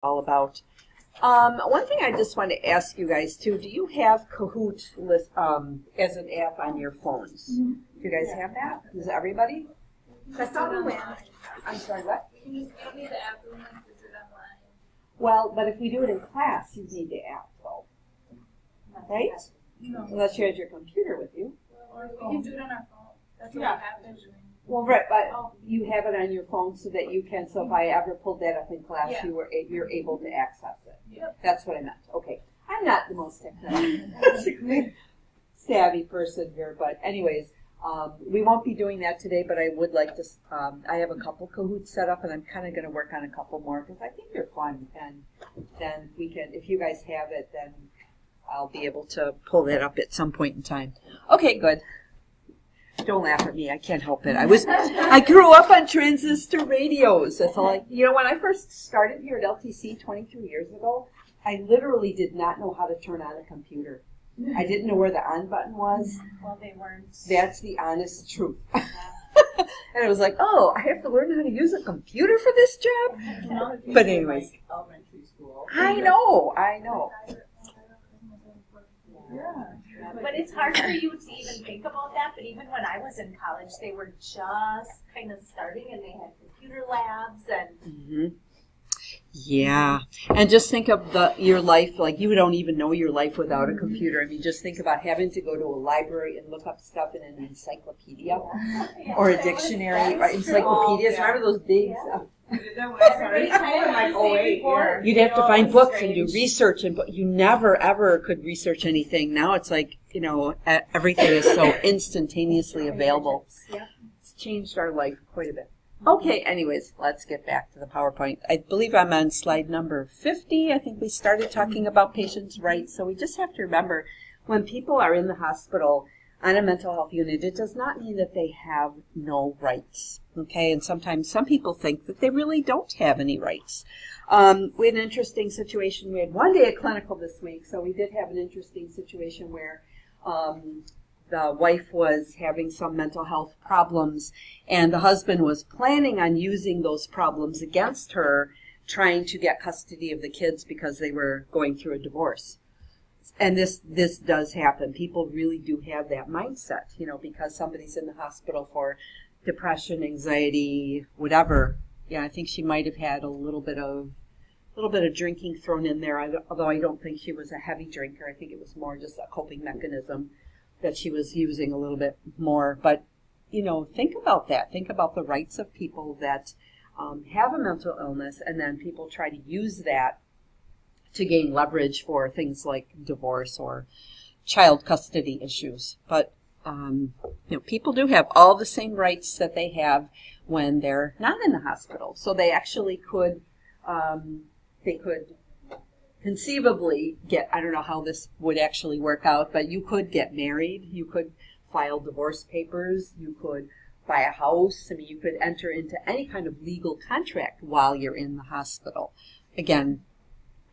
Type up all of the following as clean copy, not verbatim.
all about. One thing I just want to ask you guys too, do you have Kahoot list, as an app on your phones? Do you guys have that? Does everybody? That's not a link. I'm sorry, what? Can you give me the app link to do it online? Well, but if we do it in class, you need the app though. Right? No. Unless you have your computer with you. Or we can do it on our phone. That's what I have been doing. Well, right, but you have it on your phone so that you can, so if I ever pulled that up in class, Yeah. you're able to access it. Yep. That's what I meant. Okay. I'm not the most technically savvy person here, but anyways, we won't be doing that today, but I would like to, I have a couple Kahoots set up, and I'm kind of going to work on a couple more because I think they're fun, and then we can, if you guys have it, then I'll be able to pull that up at some point in time. Okay, good. Don't laugh at me. I can't help it. I grew up on transistor radios. That's all when I first started here at LTC 23 years ago, I literally did not know how to turn on a computer. I didn't know where the on button was. Well, they weren't. That's the honest truth. And I was like, oh, I have to learn how to use a computer for this job? But anyways. Elementary school. I know. Yeah. But it's hard for you to even think about that. But even when I was in college, they were just kind of starting, and they had computer labs and. Yeah, and just think of your life, like you don't even know your life without a computer. I mean, just think about having to go to a library and look up stuff in an encyclopedia or a dictionary. Right? Encyclopedias, remember those big stuff? You'd have to find books and do research, and you never ever could research anything. Now it's like, everything is so instantaneously available. It's changed our life quite a bit. Okay, anyways, let's get back to the PowerPoint. I believe I'm on slide number 50. I think we started talking about patients' rights. So we just have to remember, when people are in the hospital on a mental health unit, it does not mean that they have no rights. Okay, and sometimes some people think that they really don't have any rights. We had an interesting situation. We had one day at clinical this week, so we did have an interesting situation where the wife was having some mental health problems, and the husband was planning on using those problems against her, trying to get custody of the kids because they were going through a divorce. And this does happen. People really do have that mindset, because somebody's in the hospital for depression, anxiety, whatever. Yeah, I think she might have had a little bit of drinking thrown in there, although I don't think she was a heavy drinker. I think it was more just a coping mechanism that she was using a little bit more. But, think about that. Think about the rights of people that have a mental illness, and then people try to use that to gain leverage for things like divorce or child custody issues. But, people do have all the same rights that they have when they're not in the hospital. So they actually could conceivably I don't know how this would actually work out, but you could get married, you could file divorce papers, you could buy a house. I mean, you could enter into any kind of legal contract while you're in the hospital. Again,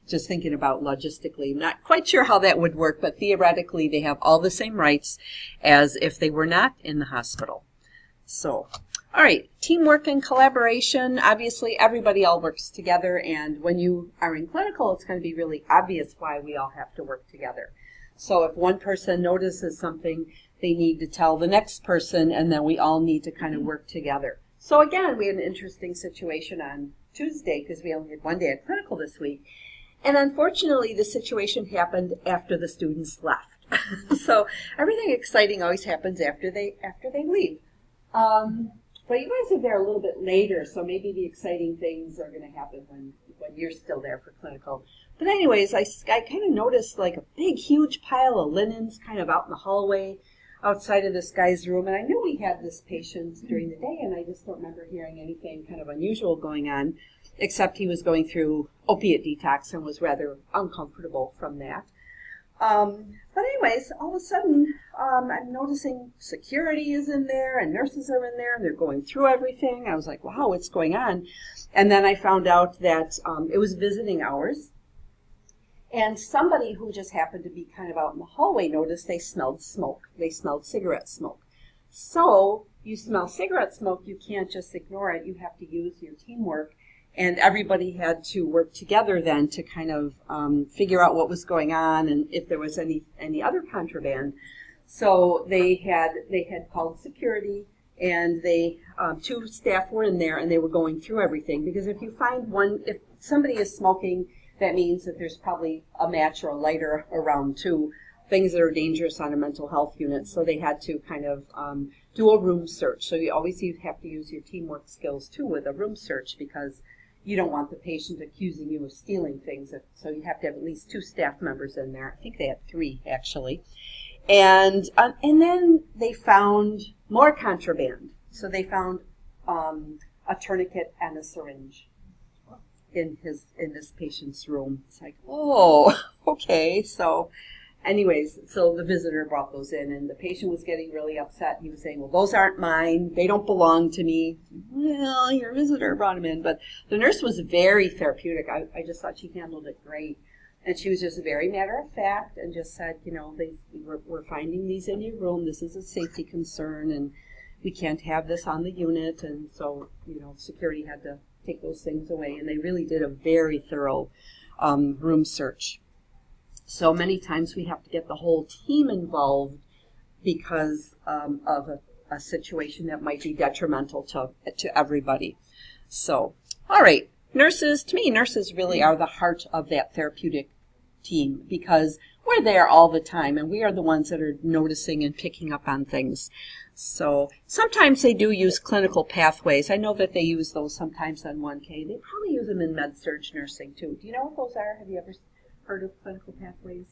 just thinking about logistically, not quite sure how that would work, but theoretically they have all the same rights as if they were not in the hospital. So, all right, teamwork and collaboration. Obviously, everybody all works together, and when you are in clinical, it's going to be really obvious why we all have to work together. So if one person notices something, they need to tell the next person, and then we all need to kind of work together. So again, we had an interesting situation on Tuesday, because we only had one day at clinical this week, and unfortunately, the situation happened after the students left. So everything exciting always happens after they leave. But you guys are there a little bit later, so maybe the exciting things are going to happen when you're still there for clinical. But anyways, I kind of noticed like a big, huge pile of linens kind of out in the hallway outside of this guy's room. And I knew we had this patient during the day, and I just don't remember hearing anything kind of unusual going on, except he was going through opiate detox and was rather uncomfortable from that. But anyways, all of a sudden, I'm noticing security is in there and nurses are in there and they're going through everything. I was like, wow, what's going on? And then I found out that it was visiting hours. And somebody who just happened to be kind of out in the hallway noticed they smelled smoke. They smelled cigarette smoke. So you smell cigarette smoke, you can't just ignore it. You have to use your teamwork And everybody had to work together then to kind of figure out what was going on and if there was any other contraband. So they had called security, and they 2 staff were in there, and they were going through everything, because if somebody is smoking, that means that there's probably a match or a lighter around too, things that are dangerous on a mental health unit. So they had to kind of do a room search. So you always have to use your teamwork skills too with a room search, because you don't want the patient accusing you of stealing things. So you have to have at least 2 staff members in there. I think they had 3 actually. And then they found more contraband. So they found a tourniquet and a syringe in this patient's room. It's like, oh, okay. So anyways, so the visitor brought those in, and the patient was getting really upset. He was saying, well, those aren't mine. They don't belong to me. Well, your visitor brought them in. But the nurse was very therapeutic. I just thought she handled it great. And she was just very matter of fact and just said, we're finding these in your room. This is a safety concern, and we can't have this on the unit. And so, security had to take those things away. And they really did a very thorough room search. So many times we have to get the whole team involved because of a situation that might be detrimental to everybody. So, all right. To me, nurses really are the heart of that therapeutic team, because we're there all the time, and we are the ones that are noticing and picking up on things. So sometimes they do use clinical pathways. I know that they use those sometimes on 1K. They probably use them in med-surg nursing too. Do you know what those are? Have you ever heard of clinical pathways?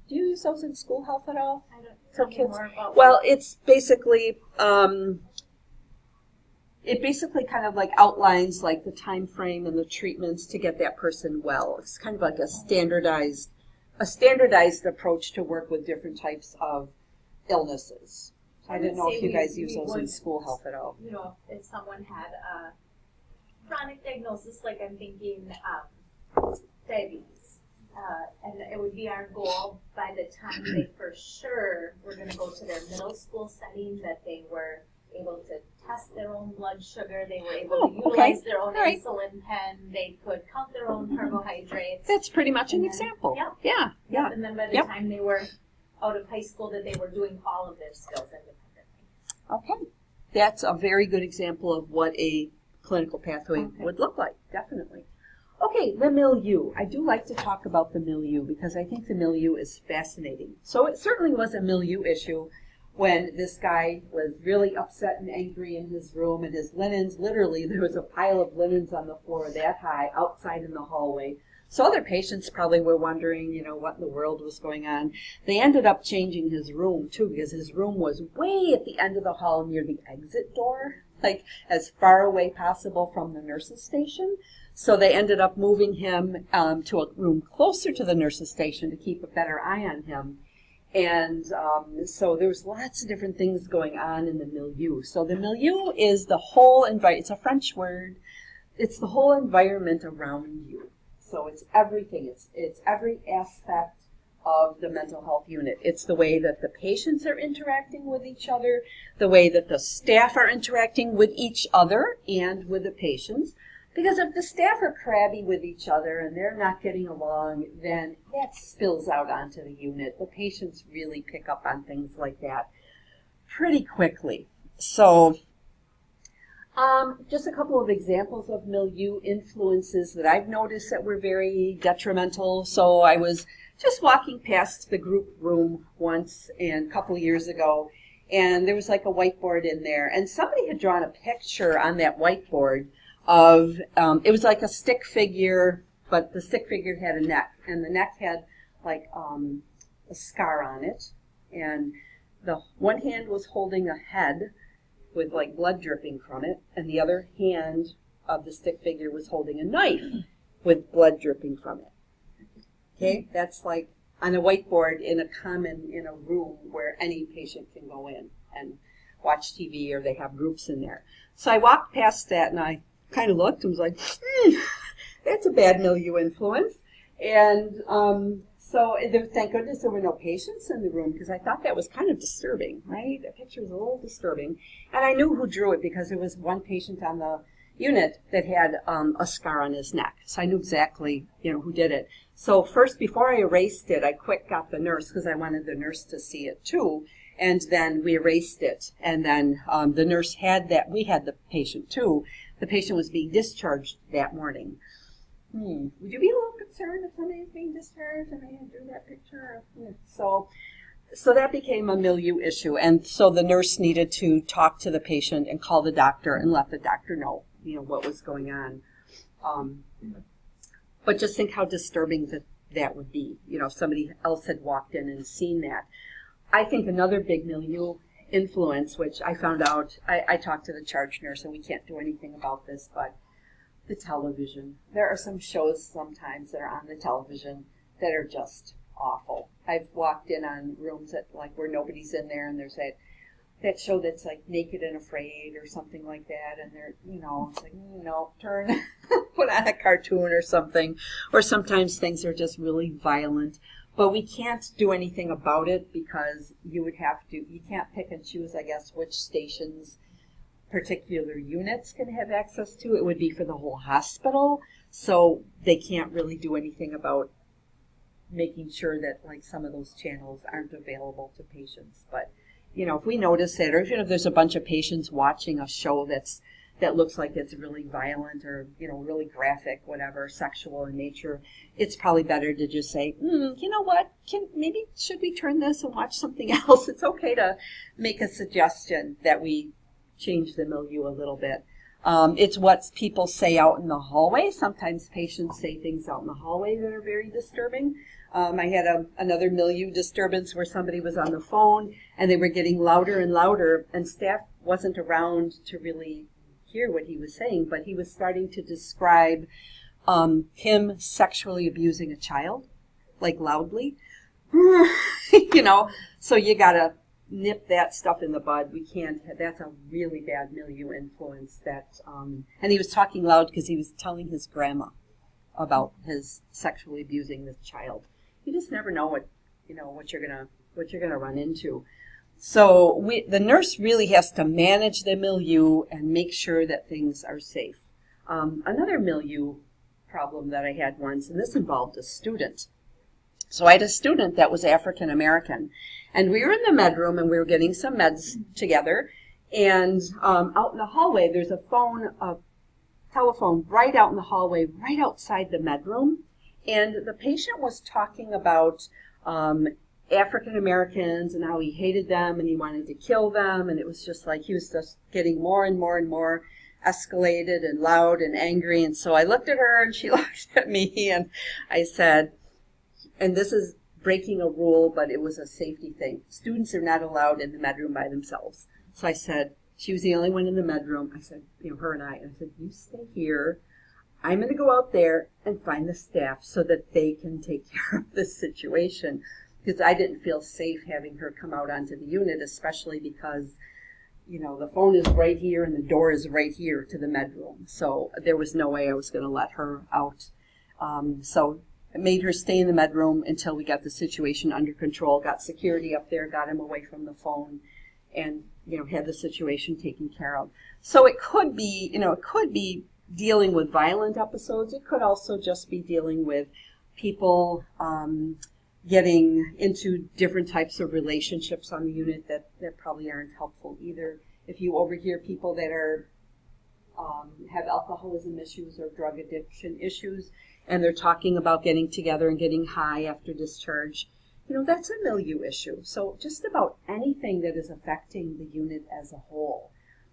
Do you use those in school health at all? I don't For know kids? more about Well, it's basically kind of like outlines like the time frame and the treatments to get that person well. It's kind of like a standardized approach to work with different types of illnesses. I didn't know if you guys use those in school health at all. If someone had a chronic diagnosis, like I'm thinking diabetes, and it would be our goal by the time they for sure were going to go to their middle school setting, that they were able to test their own blood sugar, they were able to utilize their own insulin pen, they could count their own carbohydrates. That's pretty much an example. Yeah. And then by the time they were out of high school, that they were doing all of their skills independently. Okay. That's a very good example of what a clinical pathway would look like, definitely. Okay, the milieu. I do like to talk about the milieu because I think the milieu is fascinating. So it certainly was a milieu issue when this guy was really upset and angry in his room, and his linens, literally, there was a pile of linens on the floor that high outside in the hallway. So other patients probably were wondering, what in the world was going on. They ended up changing his room, too, because his room was way at the end of the hall near the exit door, like as far away possible from the nurse's station. So they ended up moving him to a room closer to the nurse's station to keep a better eye on him. And so there's lots of different things going on in the milieu. So the milieu is the whole environment. It's a French word. It's the whole environment around you. So it's everything. It's every aspect of the mental health unit. It's the way that the patients are interacting with each other, the way that the staff are interacting with each other and with the patients. Because if the staff are crabby with each other and they're not getting along, then that spills out onto the unit. The patients really pick up on things like that pretty quickly. So just a couple of examples of milieu influences that I've noticed that were very detrimental. So I was just walking past the group room once and a couple of years ago, and there was like a whiteboard in there, and somebody had drawn a picture on that whiteboard of, it was like a stick figure, but the stick figure had a neck, and the neck had like a scar on it, and the one hand was holding a head with like blood dripping from it, and the other hand of the stick figure was holding a knife with blood dripping from it. Okay, that's like on a whiteboard in a room where any patient can go in and watch TV, or they have groups in there. So I walked past that and I kind of looked and was like, that's a bad milieu influence. And so thank goodness there were no patients in the room, because I thought that was kind of disturbing, right? The picture was a little disturbing. And I knew who drew it, because there was one patient on the, unit that had a scar on his neck. So I knew exactly, who did it. So first, before I erased it, I quick got the nurse because I wanted the nurse to see it too. And then we erased it. And then the nurse we had the patient too. The patient was being discharged that morning. Would you be a little concerned if somebody was being discharged and they drew that picture? So that became a milieu issue. And so the nurse needed to talk to the patient and call the doctor and let the doctor know, what was going on. But just think how disturbing that would be, if somebody else had walked in and seen that. I think another big milieu influence, which I found out, I talked to the charge nurse, and we can't do anything about this, but the television. There are some shows sometimes that are on the television that are just awful. I've walked in on rooms where nobody's in there, and there's that show that's like Naked and Afraid or something like that, and they're, it's like, no, turn, put on a cartoon or something. Or sometimes things are just really violent. But we can't do anything about it because you can't pick and choose, I guess, which stations particular units can have access to. It would be for the whole hospital, so they can't really do anything about making sure that some of those channels aren't available to patients. But if we notice it, or even if there's a bunch of patients watching a show that looks like it's really violent or really graphic, whatever, sexual in nature, it's probably better to just say, you know what, should we turn this and watch something else? It's okay to make a suggestion that we change the milieu a little bit. It's what people say out in the hallway. Sometimes patients say things out in the hallway that are very disturbing. I had another milieu disturbance where somebody was on the phone and they were getting louder and louder, and staff wasn't around to really hear what he was saying, but he was starting to describe him sexually abusing a child, loudly. So you gotta nip that stuff in the bud. We can't. That's a really bad milieu influence. And he was talking loud because he was telling his grandma about his sexually abusing this child. You just never know what you're gonna run into. So the nurse really has to manage the milieu and make sure that things are safe. Another milieu problem that I had once, and this involved a student. So I had a student that was African American, and we were in the med room and we were getting some meds together. And out in the hallway, there's a telephone right out in the hallway, right outside the med room. And the patient was talking about African Americans and how he hated them and he wanted to kill them. And it was just he was just getting more and more and more escalated and loud and angry. And so I looked at her and she looked at me and I said, and this is breaking a rule, but it was a safety thing. Students are not allowed in the med room by themselves. So I said, she was the only one in the med room. I said, her and I said, you stay here. I'm going to go out there and find the staff so that they can take care of this situation. Because I didn't feel safe having her come out onto the unit, especially because, the phone is right here and the door is right here to the med room. So there was no way I was going to let her out. So I made her stay in the med room until we got the situation under control, got security up there, got him away from the phone, and, had the situation taken care of. So it could be, dealing with violent episodes. It could also just be dealing with people getting into different types of relationships on the unit that probably aren't helpful either. If you overhear people that are have alcoholism issues or drug addiction issues, and they're talking about getting together and getting high after discharge, that's a milieu issue. So just about anything that is affecting the unit as a whole.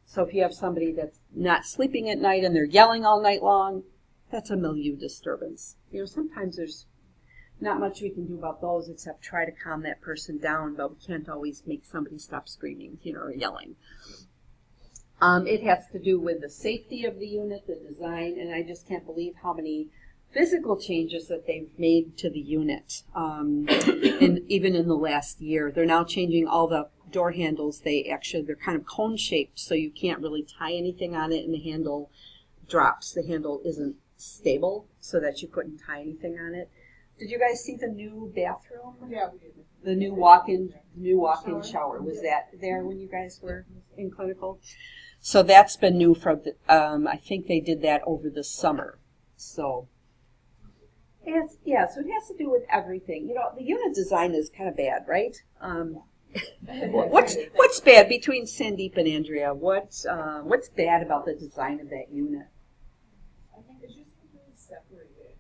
So if you have somebody that's not sleeping at night and they're yelling all night long, that's a milieu disturbance. Sometimes there's not much we can do about those except try to calm that person down, but we can't always make somebody stop screaming, or yelling. It has to do with the safety of the unit, the design, and I just can't believe how many physical changes that they've made to the unit, even in the last year. They're now changing all the door handles. They're kind of cone shaped, so you can't really tie anything on it, and the handle drops. The handle isn't stable, so that you couldn't tie anything on it. Did you guys see the new bathroom? Yeah, we did. The new walk-in shower. Was that there when you guys were in clinical? So that's been new from the, I think they did that over the summer. So so it has to do with everything. You know, the unit design is kind of bad, right? What's bad between Sandeep and Andrea? What's bad about the design of that unit? I think it's just really separated.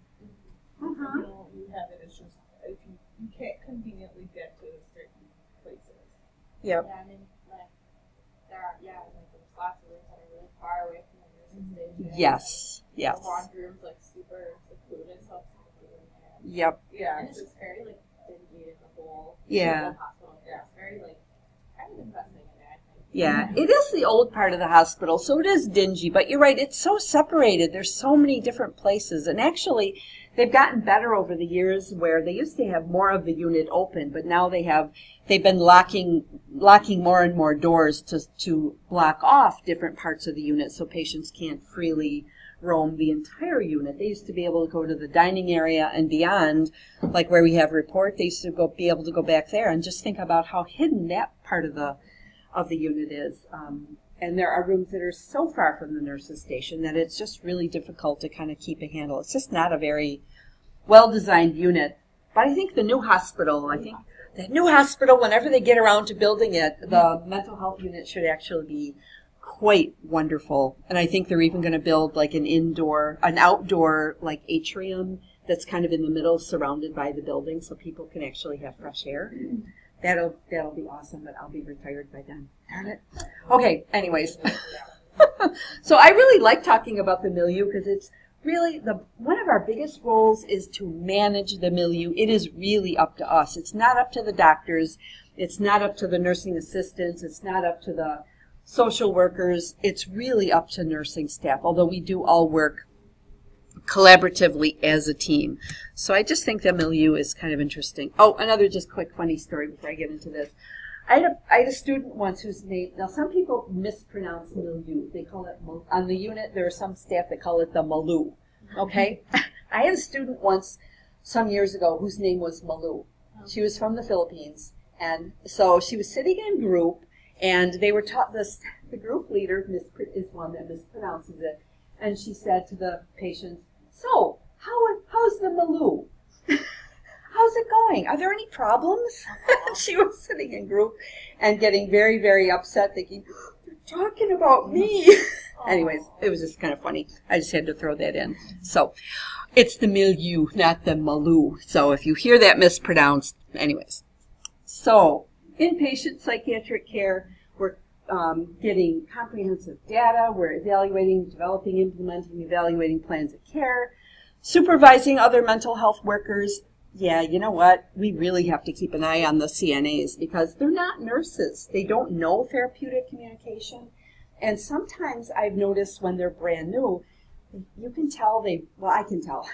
Uh-huh. You have it as just if you can't conveniently get to certain places. Yep. Yeah, I mean, like, there's lots of rooms that are really far away from the nursing station. Yes. Yes. The laundry room's like super secluded, so it's Yep. Yeah. and it's just very like dingy as a whole. Yeah. The hospital. Yeah. It's very like kind of depressing in there, I think. Yeah, it is the old part of the hospital, so it is dingy, but you're right, it's so separated. There's so many different places, and actually they've gotten better over the years where they used to have more of the unit open, but now they've been locking more and more doors to block off different parts of the unit so patients can't freely roam the entire unit. They used to be able to go to the dining area and beyond, like where we have report, they used to be able to go back there, and just think about how hidden that part of the unit is. And there are rooms that are so far from the nurse's station that it's just really difficult to kind of keep a handle. It's just not a very well-designed unit. But I think that new hospital, whenever they get around to building it, the mental health unit should actually be quite wonderful. And I think they're even going to build like an outdoor like atrium that's kind of in the middle, surrounded by the building, so people can actually have fresh air. That'll be awesome, but I'll be retired by then. Darn it. Okay, anyways. So I really like talking about the milieu because it's really one of our biggest roles is to manage the milieu. It is really up to us. It's not up to the doctors. It's not up to the nursing assistants. It's not up to the social workers. It's really up to nursing staff, although we do all work collaboratively as a team. So I just think the milieu is kind of interesting. Oh, another just quick funny story before I get into this. I had a student once whose name, now some people mispronounce milieu. They call it, on the unit there are some staff that call it the Malou. Okay? I had a student once, some years ago, whose name was Malou. She was from the Philippines. And so she was sitting in group, and they were taught this, the group leader is one that mispronounces it. And she said to the patients, "So, how's the Malou? How's it going? Are there any problems?" She was sitting in group and getting very, very upset, thinking, "They're talking about me." Anyways, it was just kind of funny. I just had to throw that in. So, it's the milieu, not the Malou. So, if you hear that mispronounced, anyways. So, inpatient psychiatric care, we're getting comprehensive data. We're evaluating, developing, implementing, evaluating plans of care, supervising other mental health workers. Yeah, you know what? We really have to keep an eye on the CNAs because they're not nurses. They don't know therapeutic communication. And sometimes I've noticed when they're brand new, you can tell I can tell,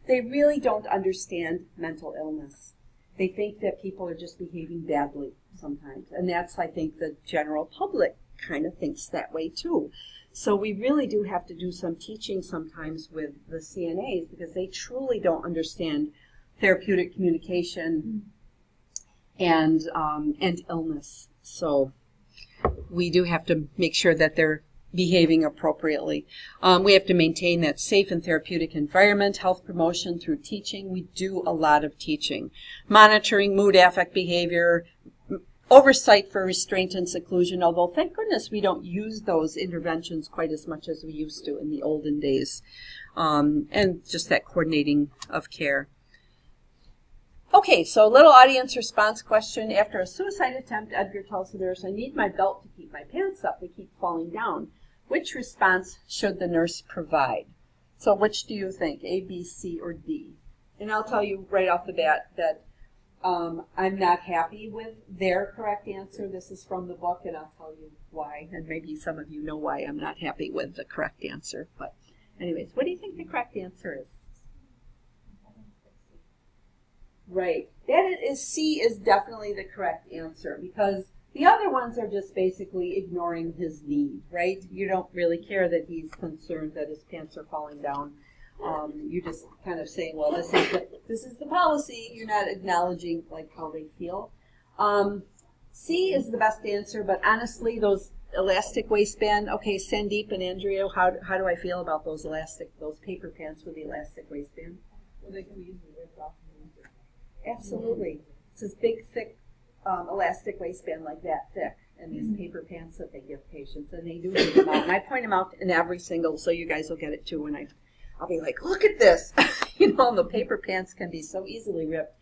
they really don't understand mental illness. They think that people are just behaving badly sometimes. And that's, I think, the general public kind of thinks that way too. So we really do have to do some teaching sometimes with the CNAs because they truly don't understand therapeutic communication and illness. So we do have to make sure that they're behaving appropriately. We have to maintain that safe and therapeutic environment, health promotion through teaching. We do a lot of teaching. Monitoring mood, affect, behavior, oversight for restraint and seclusion, although thank goodness we don't use those interventions quite as much as we used to in the olden days. And just that coordinating of care. Okay, so a little audience response question. After a suicide attempt, Edgar tells the nurse, "I need my belt to keep my pants up. They keep falling down." Which response should the nurse provide? So which do you think, A, B, C, or D? And I'll tell you right off the bat that I'm not happy with their correct answer. This is from the book, and I'll tell you why. And maybe some of you know why I'm not happy with the correct answer. But anyways, what do you think the correct answer is? Right. C is definitely the correct answer because the other ones are just basically ignoring his need, right? You don't really care that he's concerned that his pants are falling down. You're just kind of saying, well, this is the policy. You're not acknowledging like how they feel. C is the best answer, but honestly, those elastic waistband. Okay, Sandeep and Andrea, how do I feel about those paper pants with the elastic waistband? Well, they can be easily ripped off and used. Absolutely. It's this big, thick elastic waistband like that thick, and these paper pants that they give patients, and they do leave them out. And I point them out in every single, so you guys will get it too. When I'll be like, look at this, the paper pants can be so easily ripped.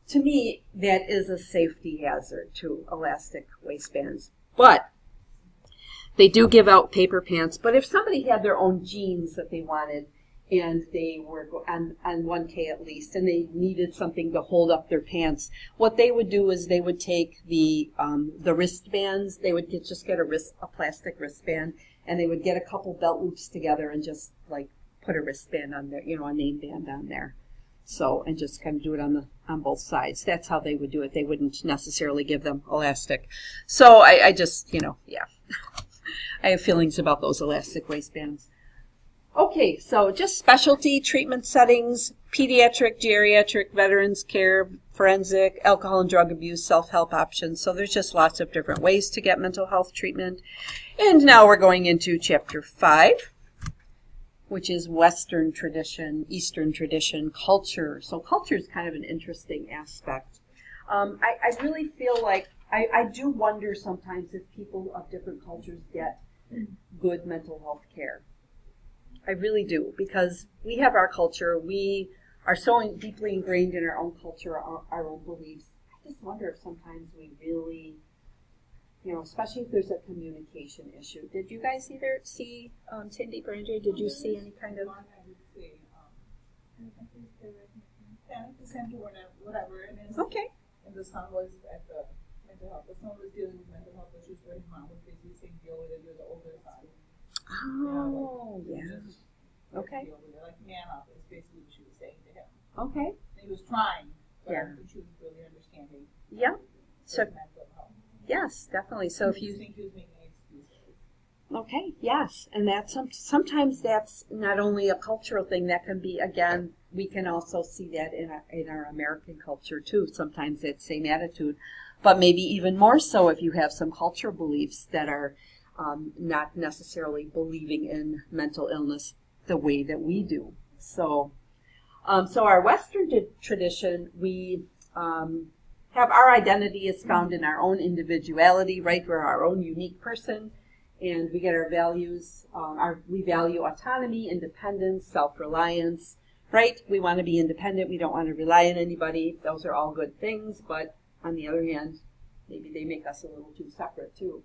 To me, that is a safety hazard to elastic waistbands. But they do give out paper pants. But if somebody had their own jeans that they wanted, and they were on 1K at least, and they needed something to hold up their pants, what they would do is they would take the wristbands. They would just get a plastic wristband, and they would get a couple belt loops together and just like put a wristband on there, a name band on there. So, and just kind of do it on both sides. That's how they would do it. They wouldn't necessarily give them elastic. So I just, yeah. I have feelings about those elastic waistbands. Okay, so just specialty treatment settings, pediatric, geriatric, veterans care, forensic, alcohol and drug abuse, self-help options. So there's just lots of different ways to get mental health treatment. And now we're going into Chapter 5. Which is Western tradition, Eastern tradition, culture. So culture is kind of an interesting aspect. I really feel like, I do wonder sometimes if people of different cultures get good mental health care. I really do, because we have our culture. We are so deeply ingrained in our own culture, our own beliefs. I just wonder if sometimes we really, especially if there's a communication issue. Did you guys either see, Sandeep or Andrea, did you see any kind of? I would say, Panic Center or whatever it is. Okay. And the son was at the mental health. The son was dealing with mental health issues where his mom was basically saying, deal with it, you're the older son. Oh, yeah. Okay. Deal with it. Like, man up is basically what she was saying to him. Okay. And he was trying, but Yeah. I don't think she was really understanding Yeah. So, his mental health. yes, definitely. So if I you, think he was making excuses. okay, yes. And that's, sometimes that's not only a cultural thing, that can be, again, we can also see that in our American culture too. Sometimes that same attitude, but maybe even more so if you have some cultural beliefs that are not necessarily believing in mental illness the way that we do. So, so our Western tradition, we have our identity is found in our own individuality, right? We're our own unique person, and we get our values. We value autonomy, independence, self-reliance, right? We want to be independent. We don't want to rely on anybody. Those are all good things, but on the other hand, maybe they make us a little too separate too.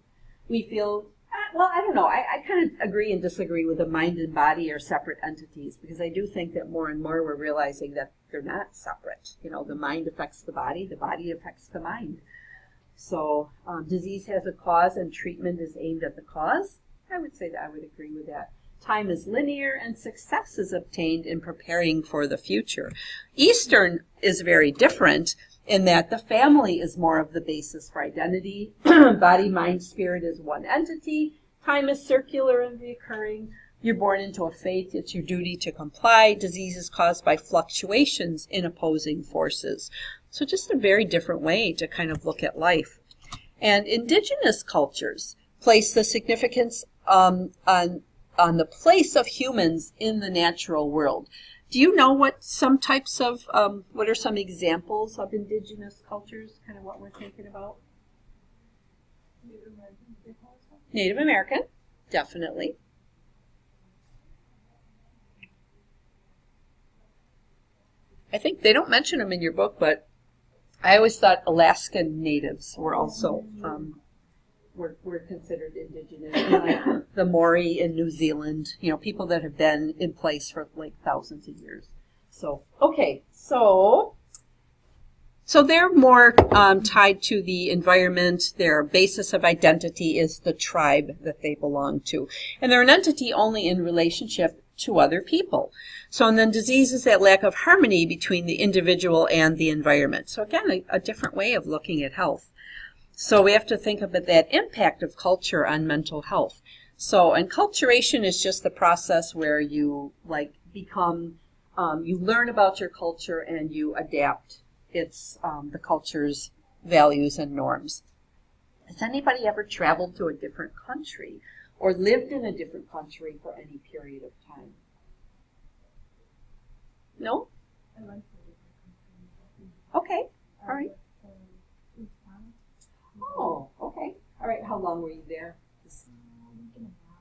We feel, well, I don't know. I kind of agree and disagree with the mind and body are separate entities, because I do think that more and more we're realizing that they're not separate. The mind affects the body affects the mind. So disease has a cause and treatment is aimed at the cause. I would say that I would agree with that. Time is linear and success is obtained in preparing for the future. Eastern is very different in that the family is more of the basis for identity. Body, mind, spirit is one entity. Time is circular and recurring. You're born into a fate. It's your duty to comply. Disease is caused by fluctuations in opposing forces. So just a very different way to kind of look at life. And indigenous cultures place the significance on the place of humans in the natural world. Do you know what some types of, what are some examples of indigenous cultures, kind of what we're thinking about? Native American, definitely. I think they don't mention them in your book, but I always thought Alaskan natives were also were considered indigenous. Like the Maori in New Zealand, people that have been in place for like thousands of years. So, okay, so they're more tied to the environment. Their basis of identity is the tribe that they belong to. And they're an entity only in relationship to other people. So, and then disease is that lack of harmony between the individual and the environment. So again, a different way of looking at health. So we have to think about that impact of culture on mental health. So, enculturation is just the process where you become, you learn about your culture and you adapt its, the culture's values and norms. Has anybody ever traveled to a different country or lived in a different country for any period of time? No? I like Okay. All right. Oh, okay. All right. How long were you there?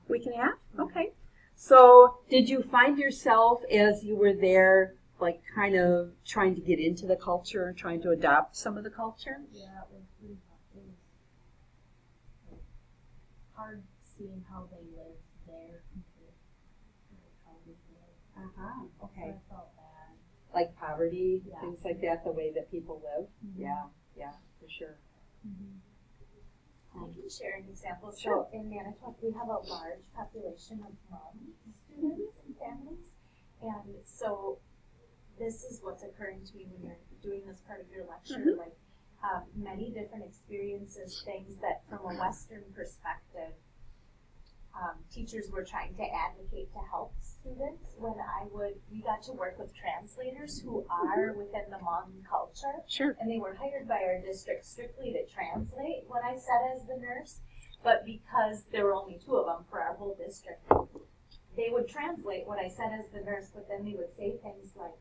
Week and a half? Okay. So did you find yourself as you were there, like kind of trying to get into the culture, trying to adopt some of the culture? Yeah, it was pretty hard. It was hard seeing how they live there compared to how we live. So Okay. I felt bad. Like poverty, Yeah. things like that, the way that people live? Mhm. Yeah, for sure. I can share an example. Sure. So in Manitowoc, we have a large population of Hmong students and families. And so this is what's occurring to me when you're doing this part of your lecture, Mhm. like many different experiences, things that from a Western perspective, teachers were trying to advocate to help students. We got to work with translators who are within the Hmong culture. Sure. And they were hired by our district strictly to translate what I said as the nurse, but because there were only 2 of them for our whole district, they would translate what I said as the nurse, but then they would say things like,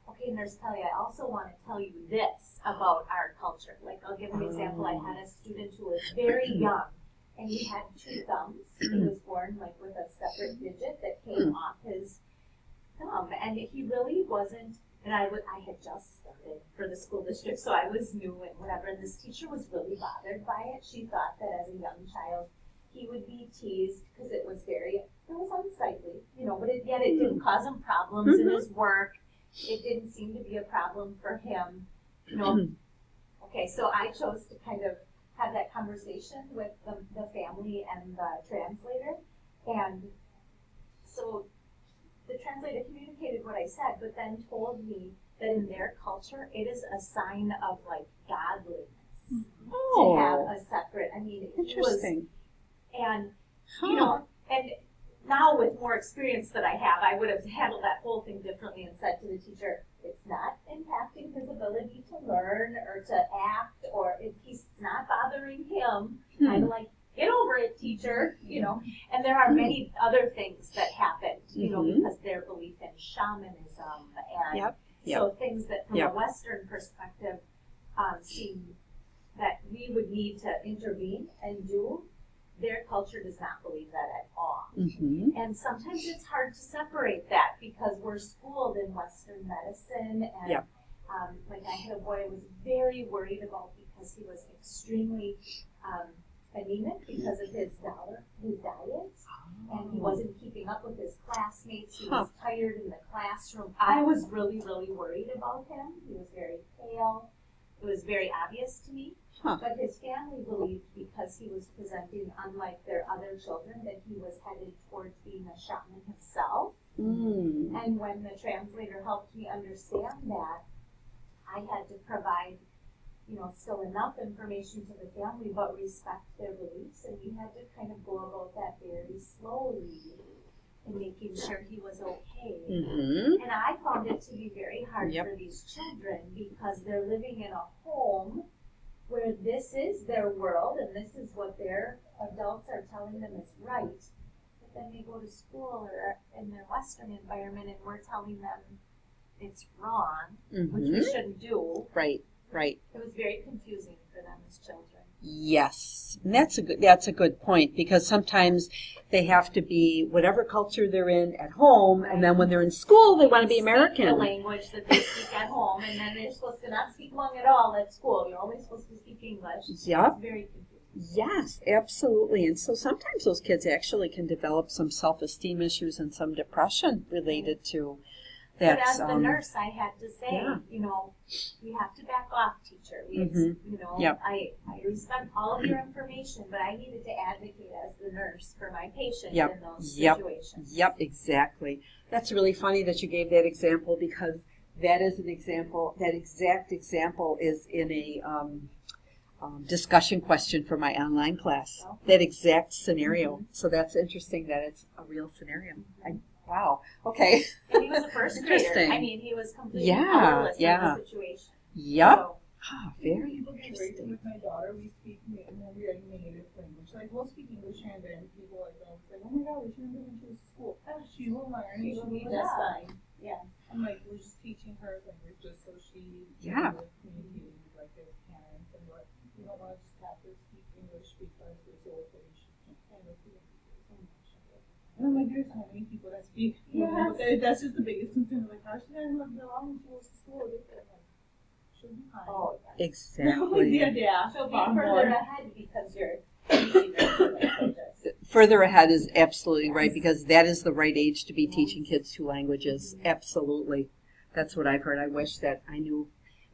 okay, Nurse Kelly, I also want to tell you this about our culture. Like, I'll give an example. I had a student who was very young, and he had 2 thumbs. He was born like with a separate digit that came off his thumb, and he really wasn't. And I had just started for the school district, so I was new and whatever. And this teacher was really bothered by it. She thought that as a young child, he would be teased because it was unsightly, but yet it didn't cause him problems in his work. It didn't seem to be a problem for him, Okay, so I chose to kind of have that conversation with the family and the translator, and so the translator communicated what I said, but then told me that in their culture, it is a sign of like godliness to have a separate. I mean, Interesting. and and now with more experience that I have, I would have handled that whole thing differently and said to the teacher, it's not impacting his ability to learn or to act, or if he's not bothering him. I'm like, get over it, teacher, And there are many other things that happened, because their belief in shamanism and so things that from a Western perspective seem that we would need to intervene and do. Their culture does not believe that at all. And sometimes it's hard to separate that because we're schooled in Western medicine. And like I had a boy I was very worried about because he was extremely anemic because of his diet. And he wasn't keeping up with his classmates. He was tired in the classroom. I was really, really worried about him. He was very pale. It was very obvious to me. But his family believed because he was presenting unlike their other children that he was headed towards being a shaman himself. And when the translator helped me understand that, I had to provide, still enough information to the family but respect their beliefs, and we had to kind of go about that very slowly and making sure he was okay. And I found it to be very hard for these children because they're living in a home where this is their world and this is what their adults are telling them is right. But then they go to school or in their Western environment and we're telling them it's wrong, which we shouldn't do. Right. It was very confusing for them as children. Yes, and that's a good point because sometimes they have to be whatever culture they're in at home, and then when they're in school, they want to be American. The language that they speak at home, and then they're supposed to not speak Hmong at all at school. You're only supposed to speak English. Yep. It's very confusing. Yes, absolutely. And so sometimes those kids actually can develop some self-esteem issues and some depression related to that. But as the nurse, I had to say, we have to back off, teacher. I respect all of your information, but I needed to advocate as the nurse for my patient in those situations. Yep, exactly. That's really funny that you gave that example because that is an example, that exact example is in a discussion question for my online class. Oh. That exact scenario. So that's interesting that it's a real scenario. Wow. Okay. And he was a first grader. Interesting. I mean, he was completely powerless in the situation. Yep. So Ah, very People get raised interesting. with my daughter. We speak more like native language. Like we'll speak English and then people like that say, "Oh my God, we shouldn't when she was to school." She will learn. She will be just fine. Yeah. I'm like, we're just teaching her language just so she Yeah. communicating with like their parents and what you don't want to just have to speak English because it's so she can't handle feeling so much. And I'm like, there's so many people that speak. Yes. But that's just the biggest concern. Like, how should I learn when she goes to school? They're like, she'll be fine. Oh, Exactly. yeah. she'll be far further more. ahead because you're teaching her languages. Further ahead is absolutely right, because that is the right age to be teaching kids two languages. Absolutely. That's what I've heard. I wish that I knew.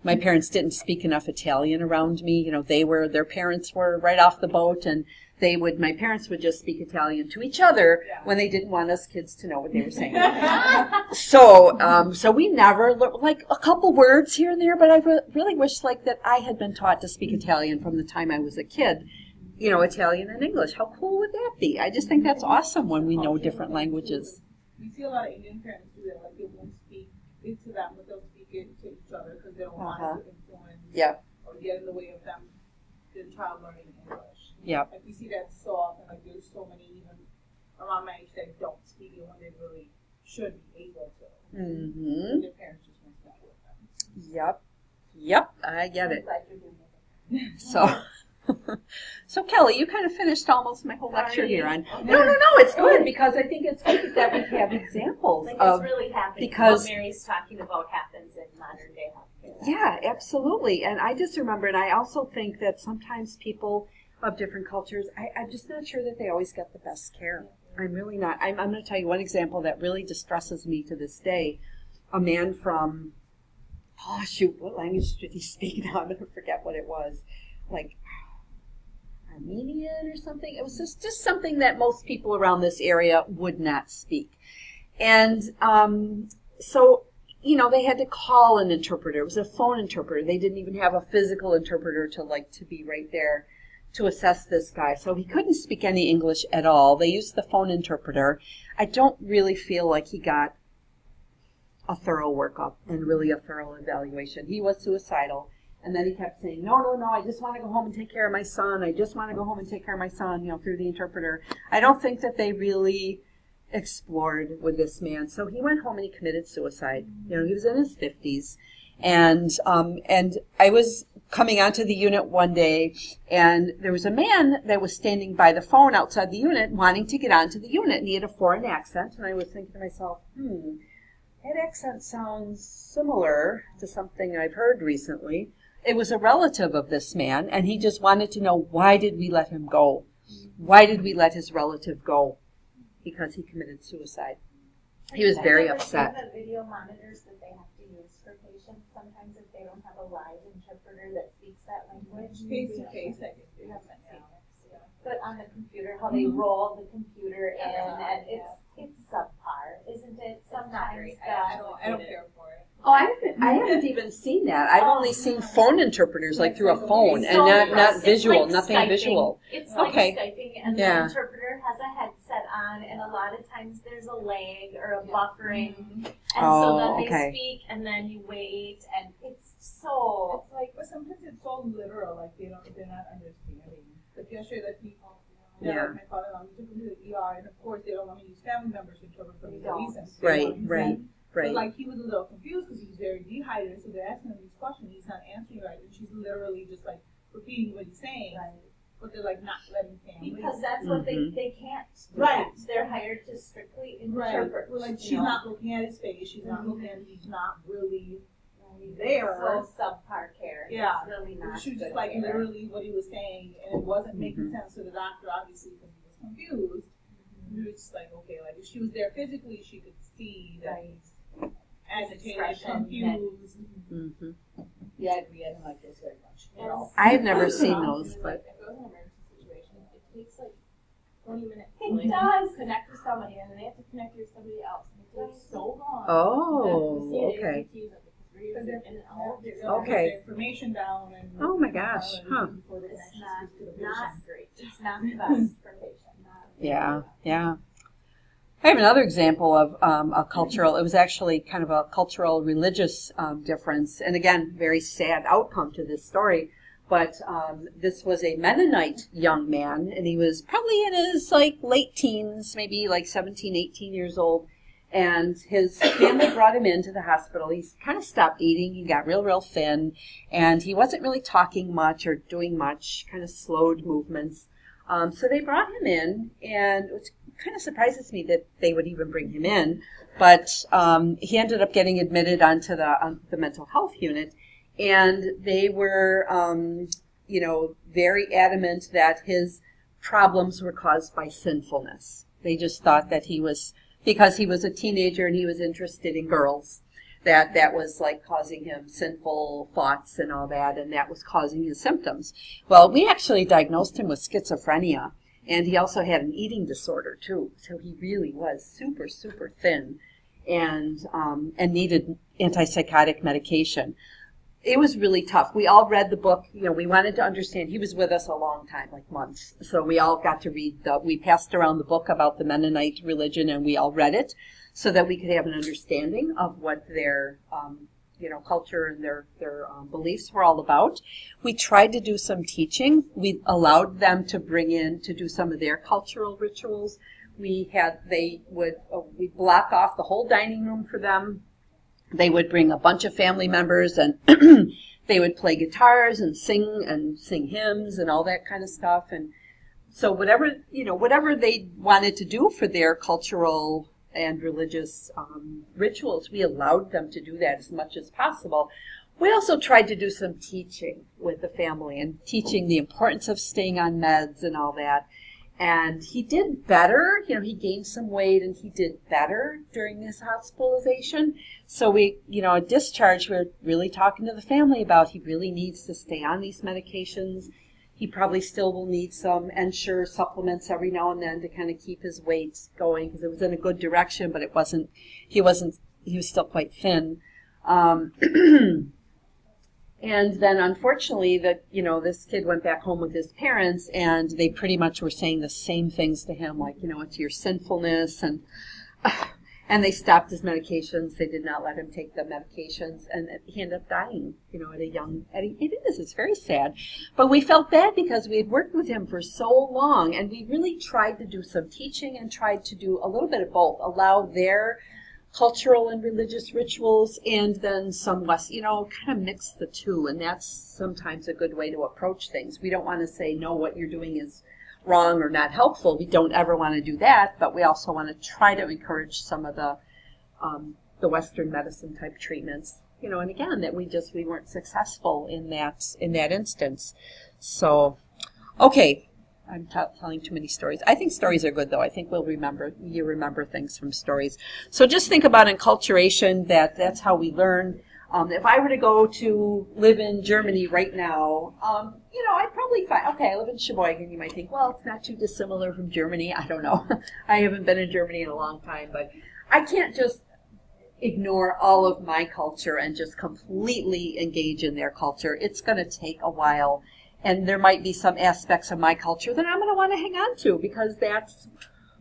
My parents didn't speak enough Italian around me. You know, their parents were right off the boat, and my parents would just speak Italian to each other when they didn't want us kids to know what they were saying. So we never, like a couple words here and there, but I really wish like that I had been taught to speak Italian from the time I was a kid. You know, Italian and English. How cool would that be? I just think that's awesome when we know different languages. You see a lot of Indian parents do that. Like they won't speak it to them, but they'll speak it to each other because they don't want it to influence or get in the way of them, the child learning English. Yeah. Like we see that so often. Like there's so many even around my age that don't speak it when they really should be able to. Mm-hmm. Their parents just won't speak with them. Yep, I get it. I'm glad you're doing it. So Kelly, you kind of finished almost my whole lecture here on. Okay. No, it's good because I think it's good that we have examples Like of. it's really happening. because- What Mary's talking about happens in modern day healthcare. Yeah, absolutely. And I just remember, and I also think that sometimes people of different cultures, I'm just not sure that they always get the best care. I'm really not. I'm going to tell you one example that really distresses me to this day. A man from, what language did he speak now? I'm going to forget what it was. Like Armenian or something. It was just something that most people around this area would not speak. And so, you know, they had to call an interpreter. It was a phone interpreter. They didn't even have a physical interpreter to be right there to assess this guy. So he couldn't speak any English at all. They used the phone interpreter. I don't really feel like he got a thorough workup and really a thorough evaluation. He was suicidal. And then he kept saying, no, I just want to go home and take care of my son. I just want to go home and take care of my son, you know, through the interpreter. I don't think that they really explored with this man. So he went home and he committed suicide. You know, he was in his 50s. And I was coming onto the unit one day, and there was a man that was standing by the phone outside the unit wanting to get onto the unit, and he had a foreign accent. And I was thinking to myself, that accent sounds similar to something I've heard recently. It was a relative of this man, and he just wanted to know, why did we let him go? Why did we let his relative go? Because he committed suicide. He was very upset. The video monitors that they have to use for patients, sometimes if they don't have a live interpreter that speaks that language. Face to face, I think they have that now. But on the computer, how they roll the computer in, and it's subpar, isn't it? Sometimes I don't care for it. Oh, I haven't even seen that. I've only seen phone interpreters, like through a phone, and not visual, like nothing Skyping. visual. It's like Okay. Skyping, and Yeah. the interpreter has a headset on, and a lot of times there's a lag or a buffering, and so then they okay. speak, and then you wait, and it's so. It's like, but sometimes it's so literal, like they're not understanding. Like yesterday, that people, like my father-in-law, we took him to the ER, and of course they don't want to use family members to interpret for these reasons. But like he was a little confused because he was very dehydrated, so they're asking him these questions, he's not answering right, and she's literally just like repeating what he's saying, but they're like not letting families. Because that's what they can't do. Right. They're hired to strictly interpret. Well, like she's not looking at his face, she's not looking at him, he's not really there. So subpar care. Yeah. It's really not. She was just good like care. literally what he was saying, and it wasn't making sense to the doctor, obviously, because he was confused. We were just like, okay, like if she was there physically, she could see that he's agitated, Expression, confused. Yeah, I agree. I don't like this very much. I've never seen those, but If it was an emergency situation, it takes like 20 minutes to It like, does. connect with somebody, and then they have to connect you with somebody else. And it takes so long. okay. Because they're in and out. Okay. The information down and Oh my gosh, huh. before they It's actually not speak to the not patient. great. It's not the best for patients. Yeah. I have another example of a cultural, it was actually kind of a cultural religious difference, and again, very sad outcome to this story, but this was a Mennonite young man, and he was probably in his like late teens, maybe like 17, 18 years old, and his family brought him into the hospital. He kind of stopped eating, he got real thin, and he wasn't really talking much or doing much, kind of slowed movements. So they brought him in, and it kind of surprises me that they would even bring him in, but he ended up getting admitted onto the mental health unit, and they were, very adamant that his problems were caused by sinfulness. They just thought that because he was a teenager and he was interested in girls, that was like causing him sinful thoughts and all that, and that was causing his symptoms. Well, we actually diagnosed him with schizophrenia, and he also had an eating disorder too. So he really was super thin, and needed antipsychotic medication. It was really tough. We all read the book. We wanted to understand. He was with us a long time, like months. So we all got to read we passed around the book about the Mennonite religion, and we all read it so that we could have an understanding of what their, culture and their beliefs were all about. We tried to do some teaching. We allowed them to to do some of their cultural rituals. We'd block off the whole dining room for them. They would bring a bunch of family members, and they would play guitars and sing hymns and all that kind of stuff. And so whatever they wanted to do for their cultural and religious rituals, we allowed them to do that as much as possible. We also tried to do some teaching with the family and teaching the importance of staying on meds and all that. And he did better. He gained some weight, and he did better during his hospitalization. So we, at discharge, we're really talking to the family about he really needs to stay on these medications. He probably still will need some Ensure supplements every now and then to kind of keep his weight going, because it was in a good direction, but he was still quite thin. And then, unfortunately, this kid went back home with his parents, and they pretty much were saying the same things to him, like, it's your sinfulness, and they stopped his medications. They did not let him take the medications, and he ended up dying, it's very sad. But we felt bad because we had worked with him for so long, and we really tried to do some teaching and tried to do a little bit of both, allow their cultural and religious rituals, and then some less, kind of mix the two, and that's sometimes a good way to approach things. We don't want to say, no, what you're doing is wrong or not helpful. We don't ever want to do that, but we also want to try to encourage some of the Western medicine type treatments, and again, that we weren't successful in that instance. So, okay. I'm telling too many stories. I think stories are good, though. I think you remember things from stories. So just think about enculturation, that's how we learn. If I were to go to live in Germany right now, I'd probably find, I live in Sheboygan. You might think, well, it's not too dissimilar from Germany. I don't know. I haven't been in Germany in a long time, but I can't just ignore all of my culture and just completely engage in their culture. It's going to take a while. And there might be some aspects of my culture that I'm going to want to hang on to because that's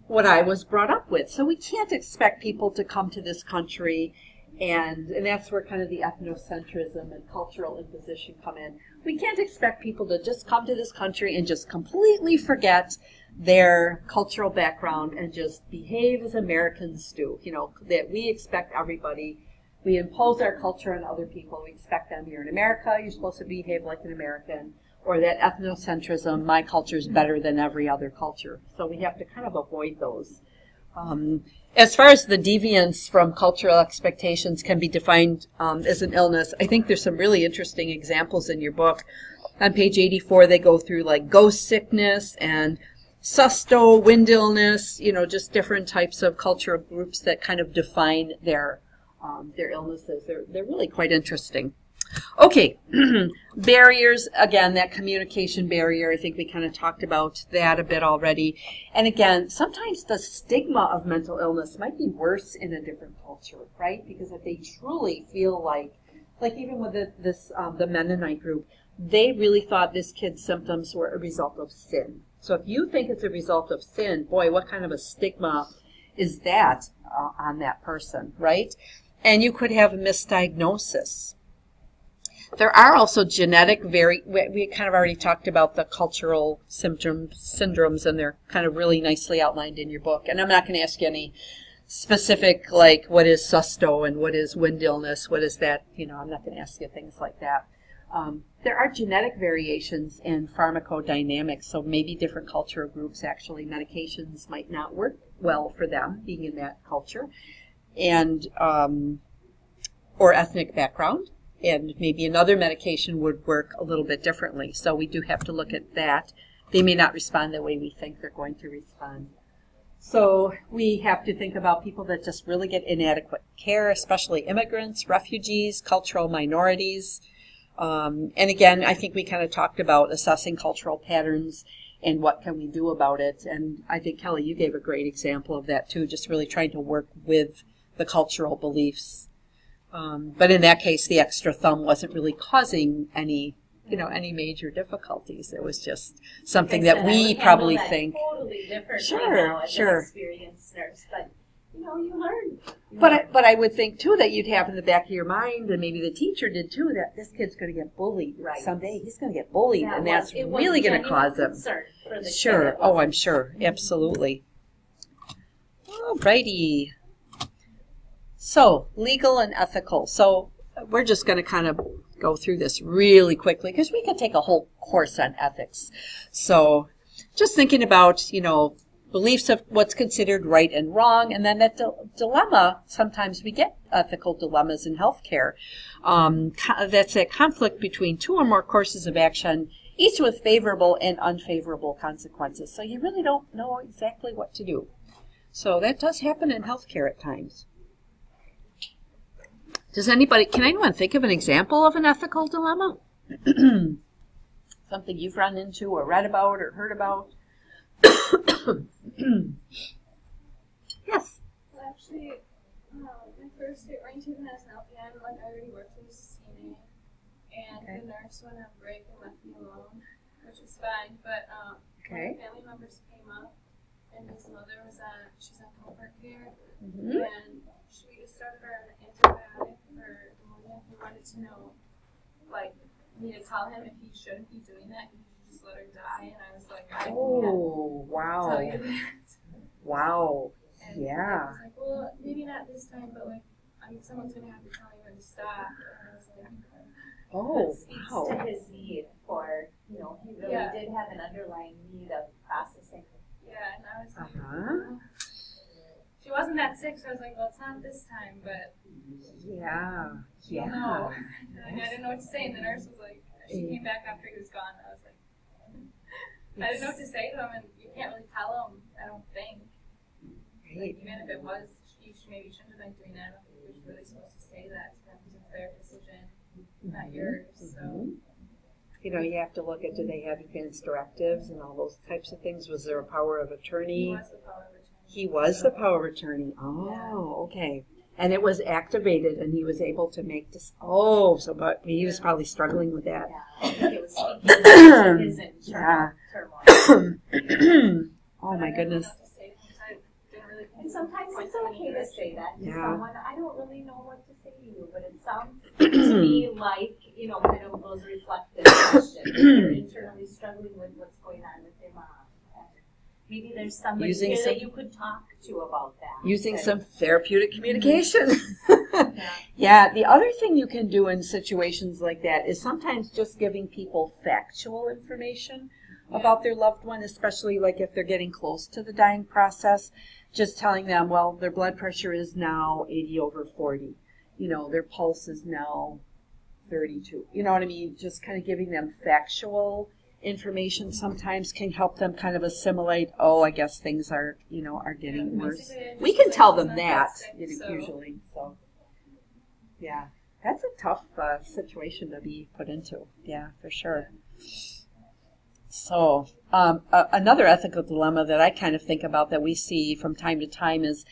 what I was brought up with. So we can't expect people to come to this country, and that's where kind of the ethnocentrism and cultural imposition come in. We can't expect people to just come to this country and just completely forget their cultural background and just behave as Americans do. That we expect everybody. We impose our culture on other people. We expect them, you're in America, you're supposed to behave like an American. Or that ethnocentrism, my culture is better than every other culture. So we have to kind of avoid those. As far as the deviance from cultural expectations can be defined as an illness, I think there's some really interesting examples in your book. On page 84, they go through like ghost sickness and susto, wind illness, just different types of cultural groups that kind of define their illnesses. They're really quite interesting. Okay, barriers, again, that communication barrier, I think we kind of talked about that a bit already. And again, sometimes the stigma of mental illness might be worse in a different culture, right? Because if they truly feel like even with the Mennonite group, they really thought this kid's symptoms were a result of sin. So if you think it's a result of sin, boy, what kind of a stigma is that on that person, right? And you could have a misdiagnosis. There are also genetic we kind of already talked about the cultural syndromes, and they're kind of really nicely outlined in your book. And I'm not going to ask you any specific, like what is susto and what is wind illness, what is that, I'm not going to ask you things like that. There are genetic variations in pharmacodynamics, so maybe different cultural groups, actually, medications might not work well for them, being in that culture, and or ethnic background. And maybe another medication would work a little bit differently. So we do have to look at that. They may not respond the way we think they're going to respond. So we have to think about people that just really get inadequate care, especially immigrants, refugees, cultural minorities. And again, I think we kind of talked about assessing cultural patterns and what can we do about it. And I think, Kelly, you gave a great example of that too, just really trying to work with the cultural beliefs. But in that case, the extra thumb wasn't really causing any major difficulties. It was just something that we probably think. Totally different Sure. An experienced nurse, but you learn. But I would think too that you'd have in the back of your mind, and maybe the teacher did too, that this kid's going to get bullied someday. He's going to get bullied, and that's really going to cause him. Sure. Oh, I'm sure. Absolutely. All righty. So, legal and ethical. So, we're just going to kind of go through this really quickly because we could take a whole course on ethics. So, just thinking about, beliefs of what's considered right and wrong, and then that dilemma, sometimes we get ethical dilemmas in healthcare. That's a conflict between two or more courses of action, each with favorable and unfavorable consequences. So, you really don't know exactly what to do. So, that does happen in healthcare at times. Can anyone think of an example of an ethical dilemma? Something you've run into or read about or heard about? Yes. Well, actually, my first day orientation as an LPN, I already worked as a CNA, and the nurse went on break and left me alone, which was fine, but my family members came up, and his mother she's on comfort care, and she just started her an antibiotic for pneumonia. He wanted to know, me to tell him if he shouldn't be doing that, he should just let her die, and I was like, I can't tell you that. Wow. And I was like, well, maybe not this time, but someone's going to have to tell me when to stop. And I was like, that speaks to his need for, he really did have an underlying need of processing. Yeah, and I was like, she wasn't that sick, so I was like, well, it's not this time, but no. I didn't know what to say, and the nurse was like, she came back after he was gone, and I was like, I didn't know what to say to him, and you can't really tell him, I don't think. Even if it was, maybe shouldn't have been doing that, I don't think he was really supposed to say that to them. It was their decision, not yours, so. You have to look at, do they have advanced directives and all those types of things? Was there a power of attorney? He was the power of attorney. He was the power of attorney. Oh, okay. And it was activated, and he was able to make this. But he was probably struggling with that. Yeah, I think it was speaking his internal turmoil. Oh my goodness. And sometimes it's okay to say that to someone. I don't really know what to say to you, but it sounds to me like, kind of those reflective questions. You're internally struggling with what's going on with your mom. Maybe there's somebody here that you could talk to about that. Using some therapeutic communication. Yeah, the other thing you can do in situations like that is sometimes just giving people factual information about their loved one, especially like if they're getting close to the dying process. Just telling them, well, their blood pressure is now 80/40. Their pulse is now 32. You know what I mean? Just kind of giving them factual information sometimes can help them kind of assimilate, I guess things are, are getting worse. We can tell them that, usually. So, yeah, that's a tough situation to be put into. Yeah, for sure. So, another ethical dilemma that I kind of think about that we see from time to time is,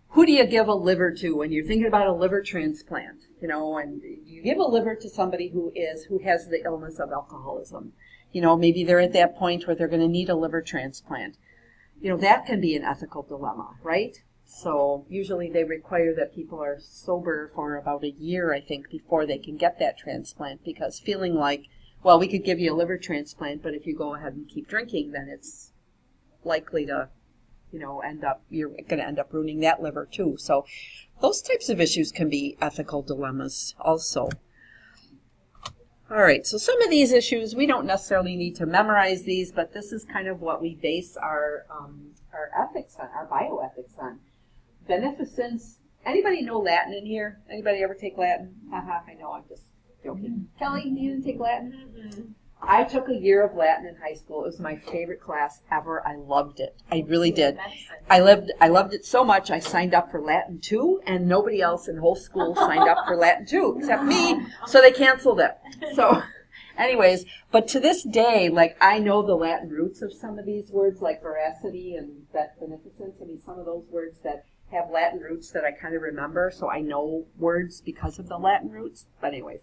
who do you give a liver to when you're thinking about a liver transplant? And you give a liver to somebody who has the illness of alcoholism. Maybe they're at that point where they're going to need a liver transplant. That can be an ethical dilemma, right? So usually they require that people are sober for about a year, I think, before they can get that transplant, because feeling like, well, we could give you a liver transplant, but if you go ahead and keep drinking, then it's likely to, you're going to end up ruining that liver too. So those types of issues can be ethical dilemmas also. All right, so some of these issues, we don't necessarily need to memorize these, but this is kind of what we base our ethics on, our bioethics on. Beneficence. Anybody know Latin in here? Anybody ever take Latin? Haha, I know, I'm just joking. Kelly, you didn't take Latin? Mm-hmm. I took a year of Latin in high school. It was my favorite class ever. I loved it. I really did. I loved it so much, I signed up for Latin 2, and nobody else in the whole school signed up for Latin 2 except me, so they canceled it. So, anyways, but to this day, like, I know the Latin roots of some of these words, like veracity and beneficence. I mean, some of those words that have Latin roots that I kind of remember, so I know words because of the Latin roots. But anyways,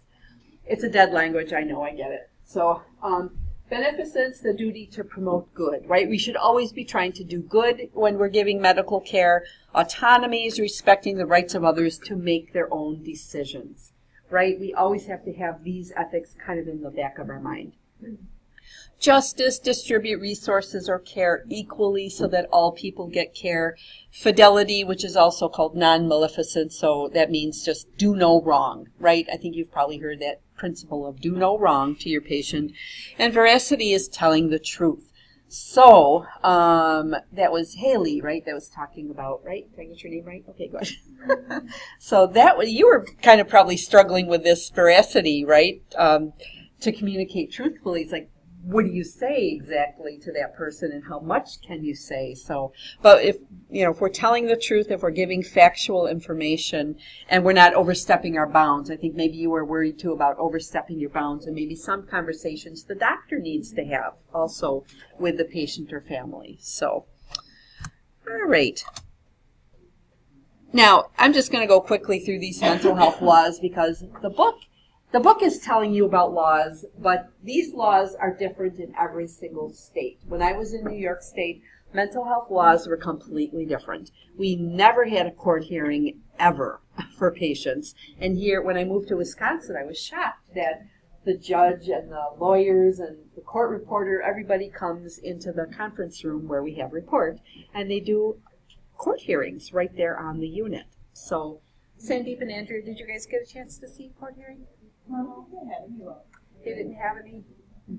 it's a dead language. I know, I get it. So, beneficence, the duty to promote good, right? We should always be trying to do good when we're giving medical care. Autonomy is respecting the rights of others to make their own decisions, right? We always have to have these ethics kind of in the back of our mind. Justice, distribute resources or care equally so that all people get care. Fidelity, which is also called non-maleficence, so that means just do no wrong, right? I think you've probably heard that principle of do no wrong to your patient. And veracity is telling the truth. So, that was Haley, right, that was talking about, right? Did I get your name right? Okay, good. So you were kind of probably struggling with this veracity, right? To communicate truthfully. It's like, what do you say exactly to that person, and how much can you say? So, but if we're telling the truth, if we're giving factual information, and we're not overstepping our bounds, I think maybe you were worried too about overstepping your bounds, and maybe some conversations the doctor needs to have also with the patient or family. So, all right. Now, I'm just going to go quickly through these mental health laws, because the book is telling you about laws, but these laws are different in every single state. When I was in New York State, mental health laws were completely different. We never had a court hearing ever for patients. And here, when I moved to Wisconsin, I was shocked that the judge and the lawyers and the court reporter, everybody comes into the conference room where we have report, and they do court hearings right there on the unit. So, Sandeep and Andrew, did you guys get a chance to see court hearing? No, They didn't have any?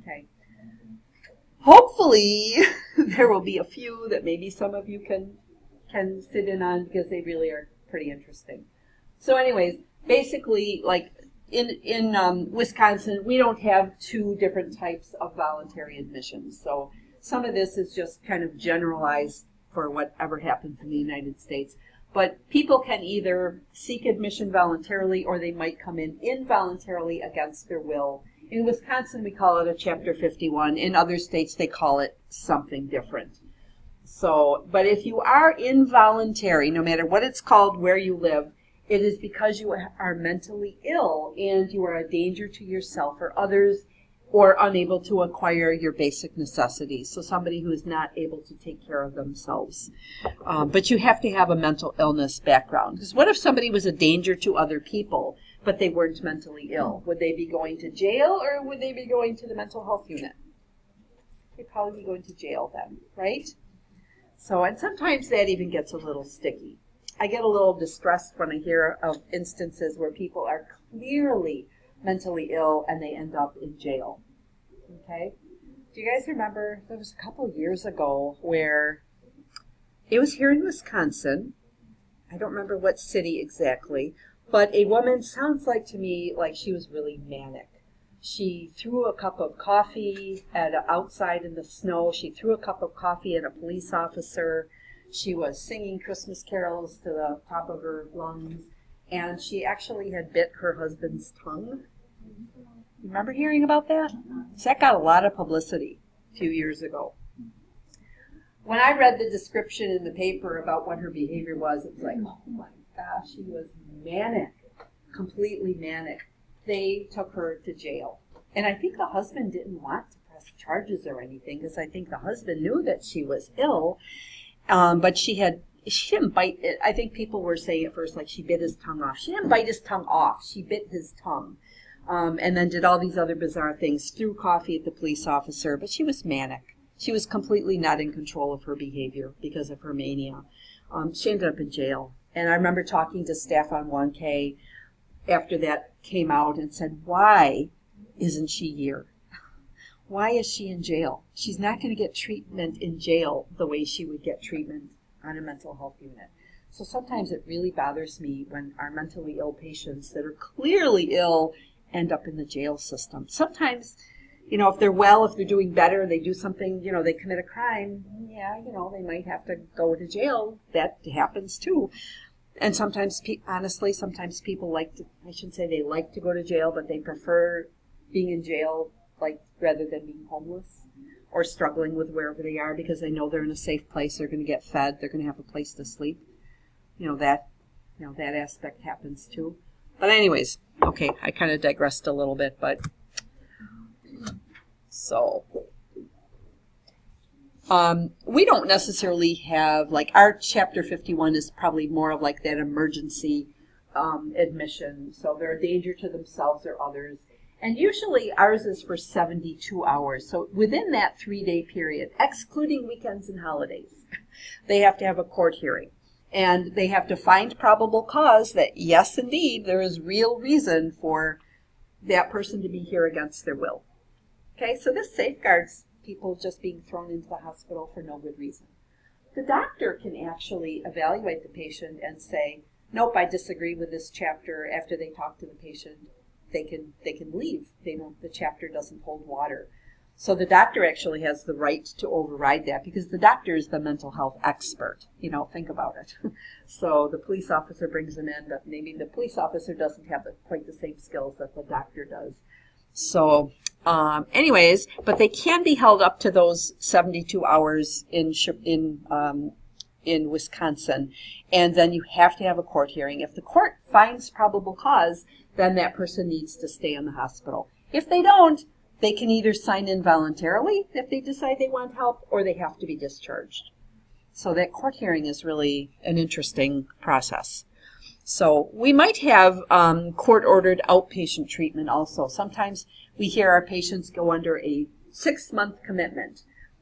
Okay. Hopefully, there will be a few that maybe some of you can sit in on, because they really are pretty interesting. So anyways, basically, like in Wisconsin, we don't have two different types of voluntary admissions. So some of this is just kind of generalized for whatever happens in the United States. But people can either seek admission voluntarily, or they might come in involuntarily against their will. In Wisconsin, we call it a Chapter 51. In other states, they call it something different. So, but if you are involuntary, no matter what it's called, where you live, it is because you are mentally ill and you are a danger to yourself or others, or unable to acquire your basic necessities. So somebody who is not able to take care of themselves. But you have to have a mental illness background. Because what if somebody was a danger to other people, but they weren't mentally ill? Would they be going to jail, or would they be going to the mental health unit? They'd probably be going to jail then, right? So, and sometimes that even gets a little sticky. I get a little distressed when I hear of instances where people are clearly mentally ill and they end up in jail. Okay? Do you guys remember, there was a couple years ago where it was here in Wisconsin. I don't remember what city exactly, but a woman, sounds like to me like she was really manic. She threw a cup of coffee outside in the snow. She threw a cup of coffee at a police officer. She was singing Christmas carols to the top of her lungs, and she actually had bit her husband's tongue. Remember hearing about that? So that got a lot of publicity a few years ago. When I read the description in the paper about what her behavior was, it was like, oh my gosh, she was manic, completely manic. They took her to jail. And I think the husband didn't want to press charges or anything, because I think the husband knew that she was ill, but she had she didn't bite it. I think people were saying at first like she bit his tongue off. She didn't bite his tongue off. She bit his tongue. And then did all these other bizarre things, threw coffee at the police officer, but she was manic. She was completely not in control of her behavior because of her mania. She ended up in jail. And I remember talking to staff on 1K after that came out and said, why isn't she here? Why is she in jail? She's not going to get treatment in jail the way she would get treatment on a mental health unit. So sometimes it really bothers me when our mentally ill patients that are clearly ill end up in the jail system. Sometimes, if they're well, if they're doing better, they do something, they commit a crime, they might have to go to jail. That happens too. And sometimes, honestly, sometimes people I shouldn't say they like to go to jail, but they prefer being in jail, rather than being homeless or struggling with wherever they are, because they know they're in a safe place, they're going to get fed, they're going to have a place to sleep. That aspect happens too. But anyways, okay, I kind of digressed a little bit, but so we don't necessarily have, our Chapter 51 is probably more of that emergency admission. So they're a danger to themselves or others. And usually ours is for 72 hours. So within that 3-day period, excluding weekends and holidays, they have to have a court hearing. And they have to find probable cause that, yes, indeed, there is real reason for that person to be here against their will. Okay, so this safeguards people just being thrown into the hospital for no good reason. The doctor can actually evaluate the patient and say, nope, I disagree with this chapter. After they talk to the patient, they can leave. The chapter doesn't hold water. So the doctor actually has the right to override that because the doctor is the mental health expert. Think about it. So the police officer brings them in, but maybe the police officer doesn't have quite the same skills that the doctor does. So anyways, but they can be held up to those 72 hours in Wisconsin. And then you have to have a court hearing. If the court finds probable cause, then that person needs to stay in the hospital. If they don't, they can either sign in voluntarily if they decide they want help, or they have to be discharged. So that court hearing is really an interesting process. So we might have court-ordered outpatient treatment also. Sometimes we hear our patients go under a 6-month commitment.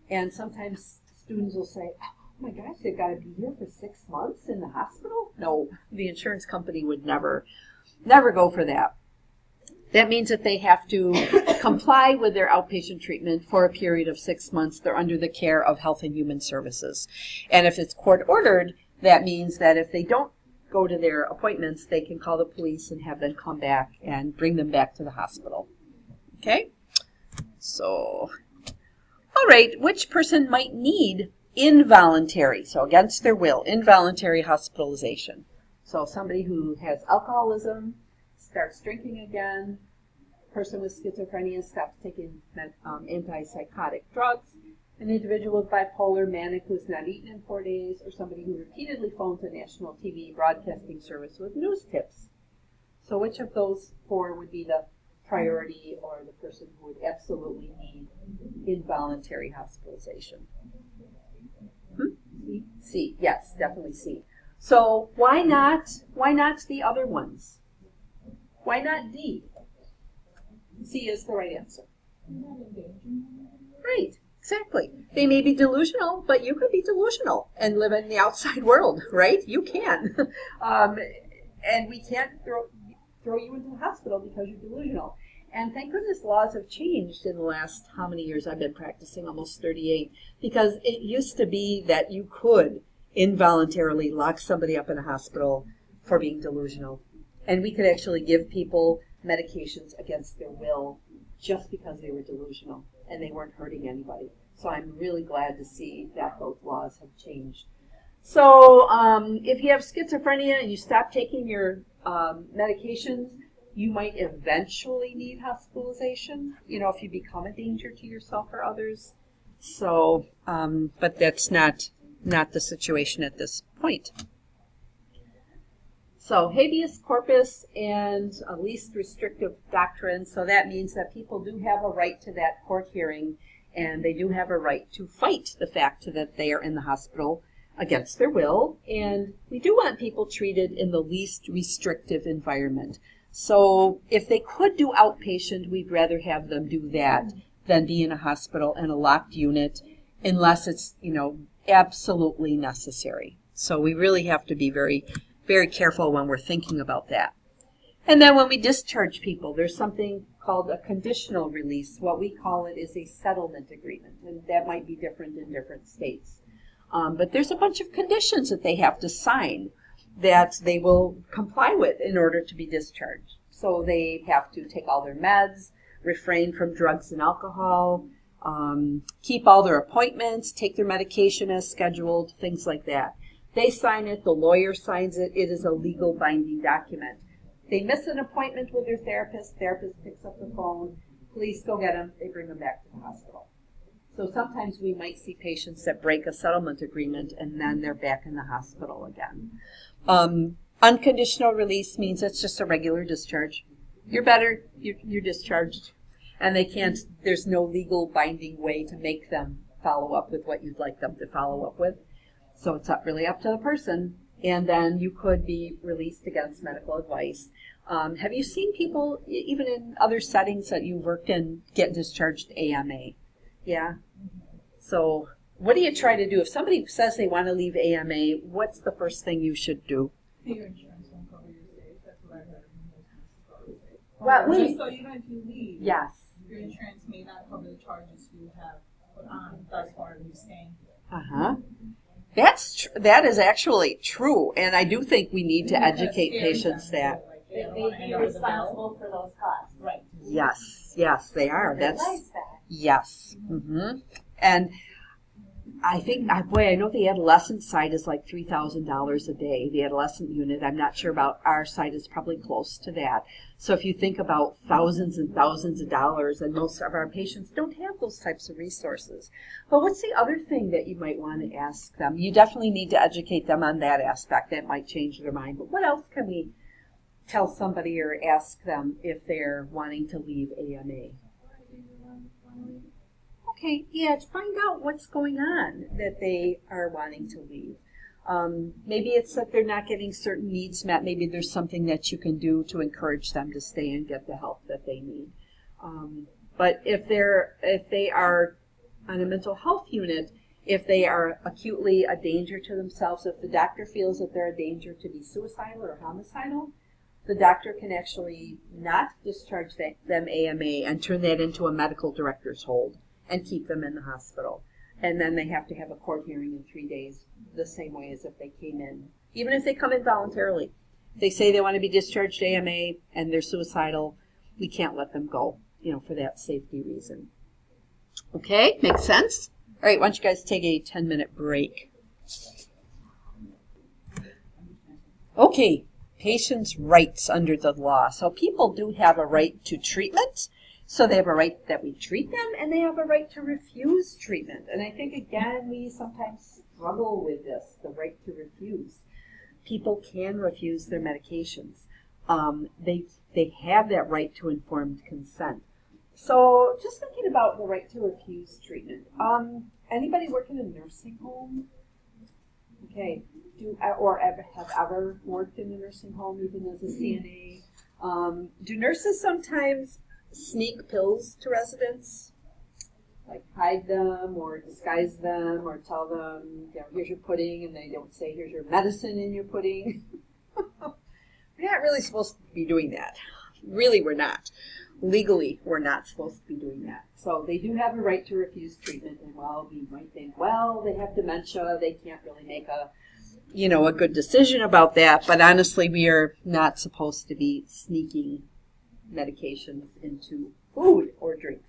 And sometimes students will say, oh my gosh, they've got to be here for 6 months in the hospital? No, the insurance company would never go for that. That means that they have to comply with their outpatient treatment for a period of 6 months. They're under the care of Health and Human Services. And if it's court-ordered, that means that if they don't go to their appointments, they can call the police and have them come back and bring them back to the hospital. Okay? So, all right, which person might need involuntary, so against their will, involuntary hospitalization? So somebody who has alcoholism, starts drinking again, person with schizophrenia stops taking antipsychotic drugs, an individual with bipolar, manic who's not eaten in 4 days, or somebody who repeatedly phones a national TV broadcasting service with news tips. So which of those 4 would be the priority or the person who would absolutely need involuntary hospitalization? C. Yes, definitely C. So why not the other ones? Why not D? C is the right answer. Right, exactly. They may be delusional, but you could be delusional and live in the outside world, right? You can. And we can't throw you into the hospital because you're delusional. And thank goodness laws have changed in the last, how many years I've been practicing, almost 38, because it used to be that you could involuntarily lock somebody up in a hospital for being delusional. And we could actually give people medications against their will just because they were delusional and they weren't hurting anybody. So I'm really glad to see that those laws have changed. So if you have schizophrenia and you stop taking your medications, you might eventually need hospitalization, if you become a danger to yourself or others. So, but that's not the situation at this point. So habeas corpus and a least restrictive doctrine. So that means that people do have a right to that court hearing, and they do have a right to fight the fact that they are in the hospital. against their will, and we do want people treated in the least restrictive environment. So if they could do outpatient, we'd rather have them do that than be in a hospital and a locked unit, unless it's, absolutely necessary. So we really have to be very, very careful when we're thinking about that. And then when we discharge people, there's something called a conditional release. What we call it is a settlement agreement, and that might be different in different states. But there's a bunch of conditions that they have to sign that they will comply with in order to be discharged. So they have to take all their meds, refrain from drugs and alcohol, keep all their appointments, take their medication as scheduled, things like that. They sign it, the lawyer signs it, it is a legal binding document. They miss an appointment with their therapist picks up the phone, police go get them, they bring them back to the hospital. So sometimes we might see patients that break a settlement agreement and then they're back in the hospital again. Unconditional release means it's just a regular discharge. You're better, you're discharged. And there's no legal binding way to make them follow up with what you'd like them to follow up with. So it's really up to the person. And then you could be released against medical advice. Have you seen people, even in other settings that you've worked in, get discharged AMA? Yeah? So what do you try to do? If somebody says they want to leave AMA, what's the first thing you should do? Your insurance won't cover your stays. That's what I heard. Well, so even if you leave, yes. Your insurance may not cover the charges you have put on thus far as you staying here. Uh-huh. That is actually true, and I do think we need to educate patients that. They'd be responsible for those costs. Right. Yes, they are. Yes. Mm-hmm. And I think, I know the adolescent side is like $3,000 a day, the adolescent unit. I'm not sure about our side, is probably close to that. So if you think about thousands and thousands of dollars, and most of our patients don't have those types of resources. But what's the other thing that you might want to ask them? You definitely need to educate them on that aspect. That might change their mind. But what else can we tell somebody or ask them if they're wanting to leave AMA? Okay, yeah, to find out what's going on that they are wanting to leave. Maybe it's that they're not getting certain needs met. Maybe there's something that you can do to encourage them to stay and get the help that they need. But if they are on a mental health unit, if they are acutely a danger to themselves, if the doctor feels that they're a danger to be suicidal or homicidal, the doctor can actually not discharge them AMA and turn that into a medical director's hold and keep them in the hospital. And then they have to have a court hearing in 3 days, the same way as if they came in. Even if they come in voluntarily. If they say they want to be discharged AMA and they're suicidal, we can't let them go, for that safety reason. Okay, makes sense? All right, why don't you guys take a 10-minute break. Okay, patients' rights under the law. So people do have a right to treatment. So they have a right that we treat them, and they have a right to refuse treatment. And I think, again, we sometimes struggle with this, the right to refuse. People can refuse their medications. They have that right to informed consent. So just thinking about the right to refuse treatment. Anybody work in a nursing home? Okay. Have ever worked in a nursing home, even as a CNA? Do nurses sometimes sneak pills to residents, like hide them or disguise them or tell them, here's your pudding, and they don't say, here's your medicine in your pudding? We're not really supposed to be doing that. Really, we're not. Legally, we're not supposed to be doing that. So they do have a right to refuse treatment, and we might think, they have dementia, they can't really make a good decision about that, but honestly, we are not supposed to be sneaking medications into food or drinks.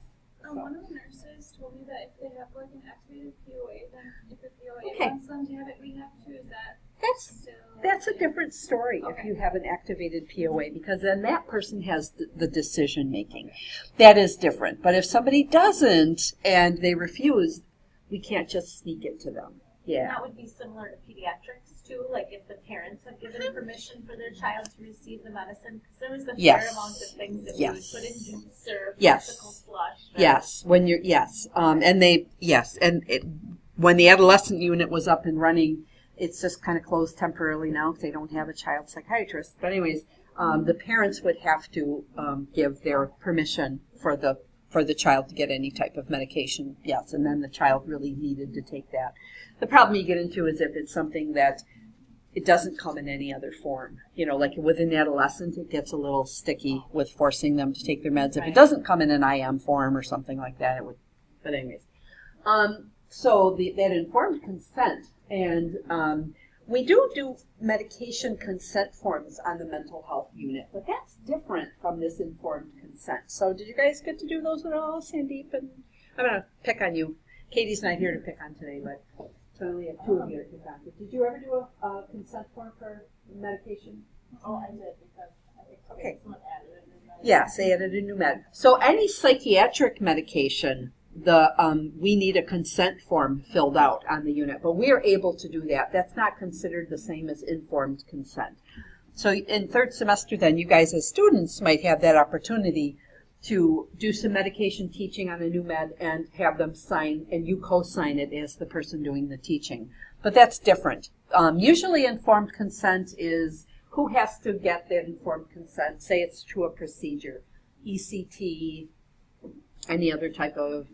One of the nurses told me that if they have an activated POA, then if the POA wants them to have it, we have to. Is that that's a different story. Okay. If you have an activated POA, because then that person has the decision making. That is different. But if somebody doesn't and they refuse, we can't just sneak it to them. Yeah. And that would be similar to pediatrics too, like if the parents have given permission for their child to receive the medicine, because there was a fair amount of things that we would put in juice or popsicle slush. Yes, when when the adolescent unit was up and running, It's just kind of closed temporarily now because they don't have a child psychiatrist. But anyways, the parents would have to give their permission for the child to get any type of medication, yes, and then the child really needed to take that. The problem you get into is if it's something that it doesn't come in any other form. You know, like with an adolescent, it gets a little sticky with forcing them to take their meds. If it doesn't come in an IM form or something like that, it would. But anyways, so that informed consent, and we do medication consent forms on the mental health unit, but that's different from this informed consent. So did you guys get to do those at all, Sandeep? And I'm going to pick on you. Katie's not here to pick on today, but so I only have two of you to pick on. But did you ever do a consent form for medication? Oh, I did, because I think someone added it. Yes, they added a new med. So any psychiatric medication, we need a consent form filled out on the unit, but we are able to do that. That's not considered the same as informed consent. So in third semester then, you guys as students might have that opportunity to do some medication teaching on a new med and have them sign, and you co-sign it as the person doing the teaching. But that's different. Usually informed consent is who has to get that informed consent. Say it's to a procedure, ECT, any other type of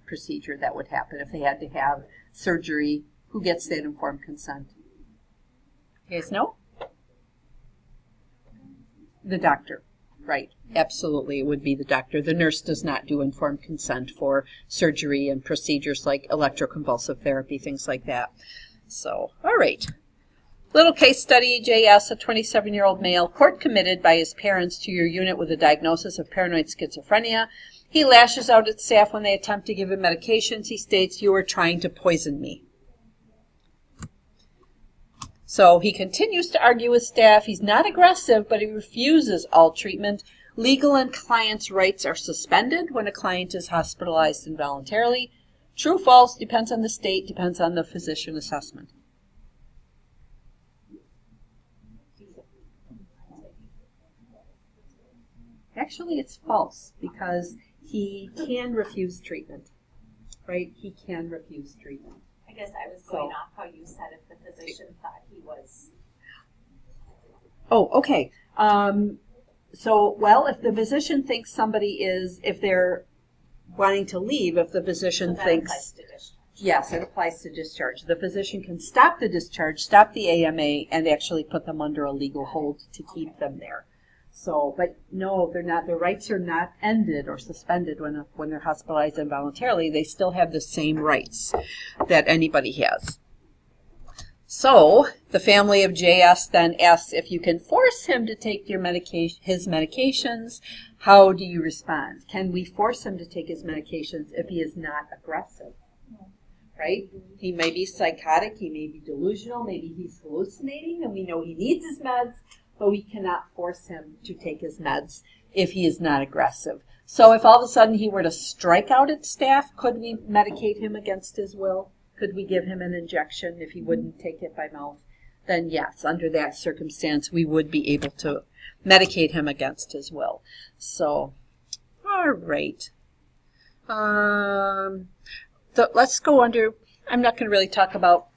procedure that would happen. If they had to have surgery, who gets that informed consent? You guys know? The doctor. Right, absolutely, it would be the doctor. The nurse does not do informed consent for surgery and procedures like electroconvulsive therapy, things like that. So, all right. Little case study, JS, a 27-year-old male, court committed by his parents to your unit with a diagnosis of paranoid schizophrenia. He lashes out at staff when they attempt to give him medications. He states, "You are trying to poison me." So he continues to argue with staff. He's not aggressive, but he refuses all treatment. Legal and client's rights are suspended when a client is hospitalized involuntarily. True, false, depends on the state, depends on the physician assessment. Actually, it's false because he can refuse treatment, right? He can refuse treatment. I guess I was going off how you said if the physician thought he was. Oh, okay. So, if the physician thinks somebody is, if they're wanting to leave, if the physician thinks, yes, it applies to discharge. The physician can stop the discharge, stop the AMA, and actually put them under a legal hold to keep them there. So, but no, they're not. Their rights are not ended or suspended when they're hospitalized involuntarily. They still have the same rights that anybody has. So, the family of JS then asks if you can force him to take his medications. How do you respond? Can we force him to take his medications if he is not aggressive? Right? He may be psychotic, he may be delusional, maybe he's hallucinating, and we know he needs his meds, but we cannot force him to take his meds if he is not aggressive. So if all of a sudden he were to strike out at staff, could we medicate him against his will? Could we give him an injection if he wouldn't take it by mouth? Then yes, under that circumstance, we would be able to medicate him against his will. So, all right. So let's go under, I'm not going to really talk about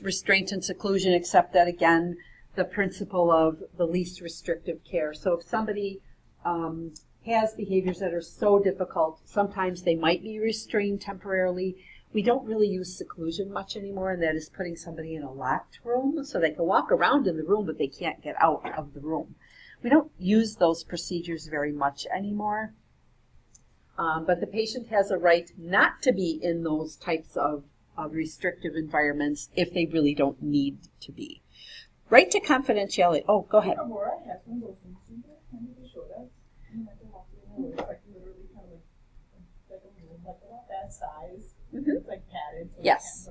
restraint and seclusion, except that, again, the principle of the least restrictive care. So if somebody has behaviors that are so difficult, sometimes they might be restrained temporarily. We don't really use seclusion much anymore, and that is putting somebody in a locked room so they can walk around in the room, but they can't get out of the room. We don't use those procedures very much anymore, but the patient has a right not to be in those types of restrictive environments if they really don't need to be. Right to confidentiality. Oh, go ahead. Aurora has one of those things. Can you show that? It's like literally kind of like about that size. Mm-hmm. It's like padded. So yes.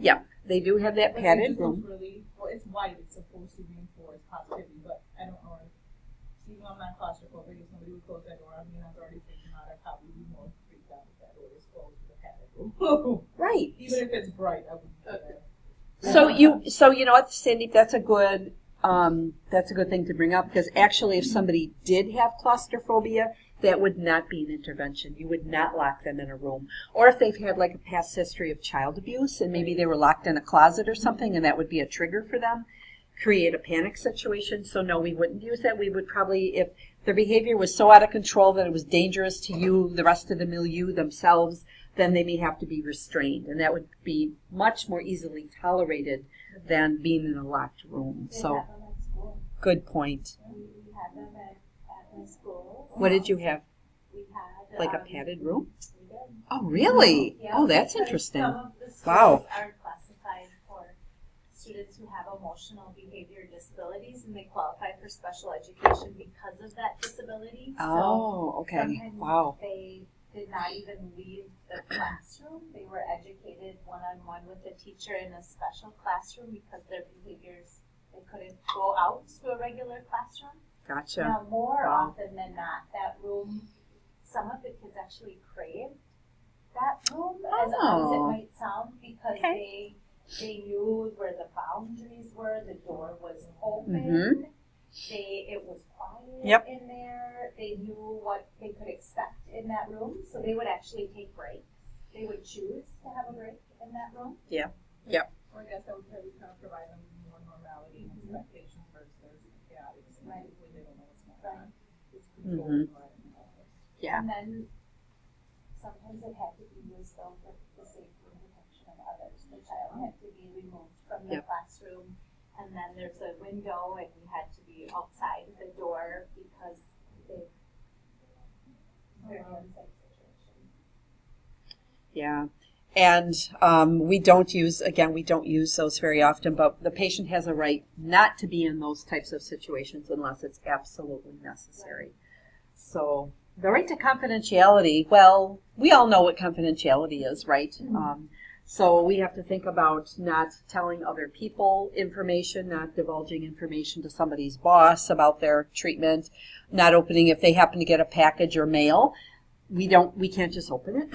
Yeah, they do have that padded room. Really, well, it's white. It's supposed to reinforce positivity, but I don't know. Even I'm not claustrophobic. If somebody would close that door, I mean, I was already thinking about I'd probably be more freaked out if that door is closed with a padded room. Right. Even if it's bright, I wouldn't do that. So you know what, Sandeep, that's a good thing to bring up, because actually if somebody did have claustrophobia, that would not be an intervention. You would not lock them in a room. Or if they've had like a past history of child abuse and maybe they were locked in a closet or something and that would be a trigger for them, create a panic situation. So no, we wouldn't use that. We would probably, if their behavior was so out of control that it was dangerous to you, the rest of the milieu, themselves, then they may have to be restrained. And that would be much more easily tolerated than being in a locked room. So, good point. We had them at my school. What did you have? We had Like a padded room? We did. Oh, really? Yeah, Oh, that's because interesting. Some of the schools Wow. are classified for students who have emotional behavior disabilities, and they qualify for special education because of that disability. Oh, okay. Sometimes Wow. they did not even leave the classroom. They were educated one-on-one with a teacher in a special classroom because their behaviors, they couldn't go out to a regular classroom. Gotcha. Now, more Wow. often than not, that room, some of the kids actually craved that room, as odd as it Oh. might sound, because Okay. they knew where the boundaries were. The door was open. Mhm. It was quiet Yep. in there. They knew what they could expect in that room, so they would actually take breaks. They would choose to have a break in that room. Or I guess I would probably kind of provide them more normality and expectations versus chaotic Right. when they don't know what's going Right. on. It's control Mhm. environment. Yeah. And then sometimes it had to be used though for the safety and protection of others. The child had to be removed from the Yep. classroom, and then there's a window, and we had to be outside the door because they very unsafe situation. Yeah. And we don't use those very often, but the patient has a right not to be in those types of situations unless it's absolutely necessary. So the right to confidentiality, well, we all know what confidentiality is, right? So we have to think about not telling other people information, not divulging information to somebody's boss about their treatment, not opening if they happen to get a package or mail. We can't just open it.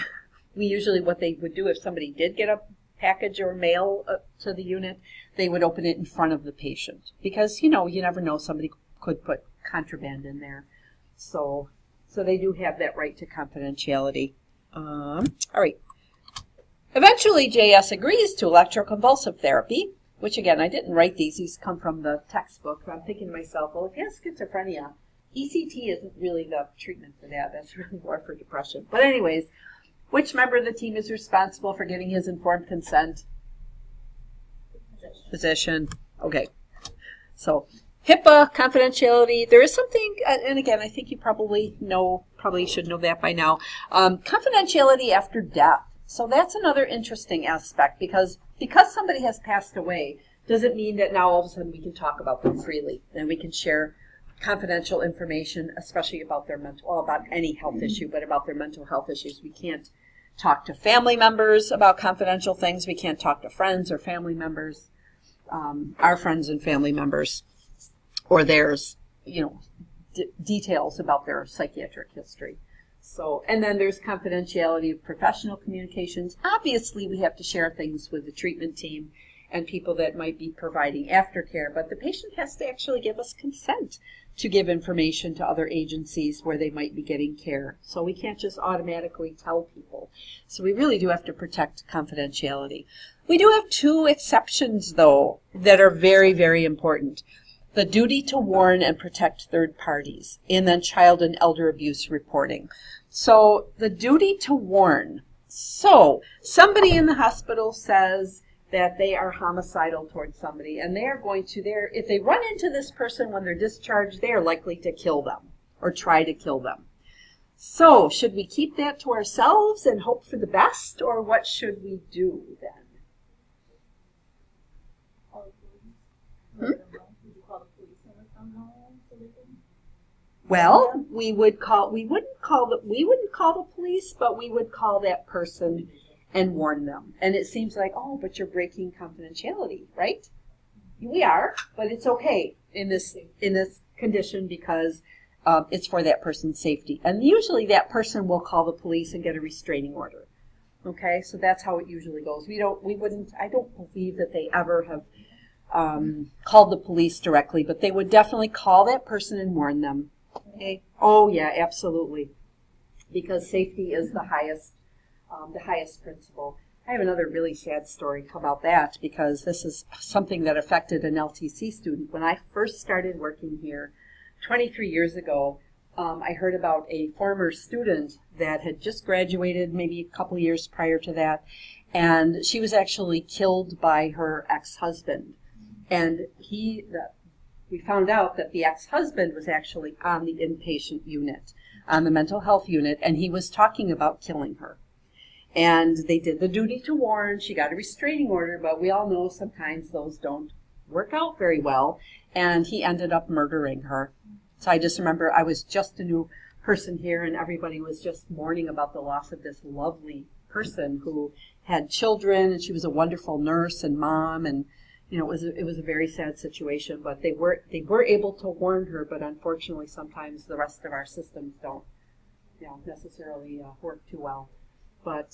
We usually, what they would do if somebody did get a package or mail to the unit, they would open it in front of the patient because, you never know, somebody could put contraband in there. So they do have that right to confidentiality. All right. Eventually, JS agrees to electroconvulsive therapy, which again, I didn't write these. These come from the textbook. I'm thinking to myself, well, if you have schizophrenia, ECT isn't really the treatment for that. That's really more for depression. But anyways, which member of the team is responsible for giving his informed consent? Physician. Okay. So HIPAA, confidentiality. There is something, and again, I think you probably should know that by now. Confidentiality after death. So that's another interesting aspect because somebody has passed away doesn't mean that now all of a sudden we can talk about them freely and we can share confidential information, especially about their about any health issue, but about their mental health issues. We can't talk to family members about confidential things. We can't talk to friends or family members, our friends and family members, or theirs, details about their psychiatric history. So, and then there's confidentiality of professional communications. Obviously, we have to share things with the treatment team and people that might be providing aftercare, but the patient has to actually give us consent to give information to other agencies where they might be getting care. So we can't just automatically tell people. So we really do have to protect confidentiality. We do have two exceptions, though, that are very, very important. The duty to warn and protect third parties, and then child and elder abuse reporting. So the duty to warn. So somebody in the hospital says that they are homicidal towards somebody, and they are going to, if they run into this person when they're discharged, they are likely to kill them or try to kill them. So should we keep that to ourselves and hope for the best, or what should we do then? Well, we wouldn't call the police, but we would call that person and warn them. And it seems like, oh, but you're breaking confidentiality, right? We are, but it's okay in this condition because it's for that person's safety. And usually that person will call the police and get a restraining order. Okay, so that's how it usually goes. I don't believe that they ever have called the police directly, but they would definitely call that person and warn them. Okay. Oh yeah, absolutely. because safety is the highest principle. I have another really sad story about that because this is something that affected an LTC student. When I first started working here 23 years ago, I heard about a former student that had just graduated maybe a couple years prior to that, and she was actually killed by her ex-husband. And we found out that the ex-husband was actually on the inpatient unit, on the mental health unit, and he was talking about killing her. And they did the duty to warn. She got a restraining order, but we all know sometimes those don't work out very well. And he ended up murdering her. So I just remember I was just a new person here, and everybody was just mourning about the loss of this lovely person who had children, and she was a wonderful nurse and mom, and it was a very sad situation. But they were able to warn her, but unfortunately sometimes the rest of our systems don't necessarily work too well. But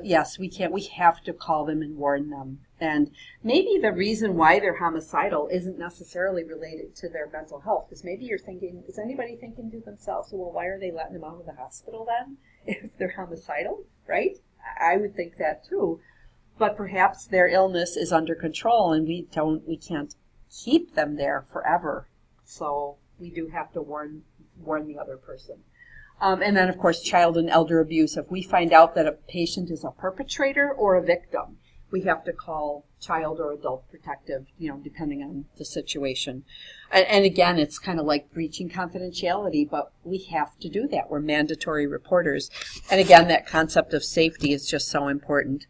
yes, we have to call them and warn them. And maybe the reason why they're homicidal isn't necessarily related to their mental health. Because maybe you're thinking, is anybody thinking to themselves, well, why are they letting them out of the hospital then if they're homicidal, right? I would think that too. But perhaps their illness is under control and we can't keep them there forever. So we do have to warn the other person. And then, of course, child and elder abuse. If we find out that a patient is a perpetrator or a victim, we have to call child or adult protective, depending on the situation. And again, it's kind of like breaching confidentiality, but we have to do that. We're mandatory reporters. And again, that concept of safety is just so important.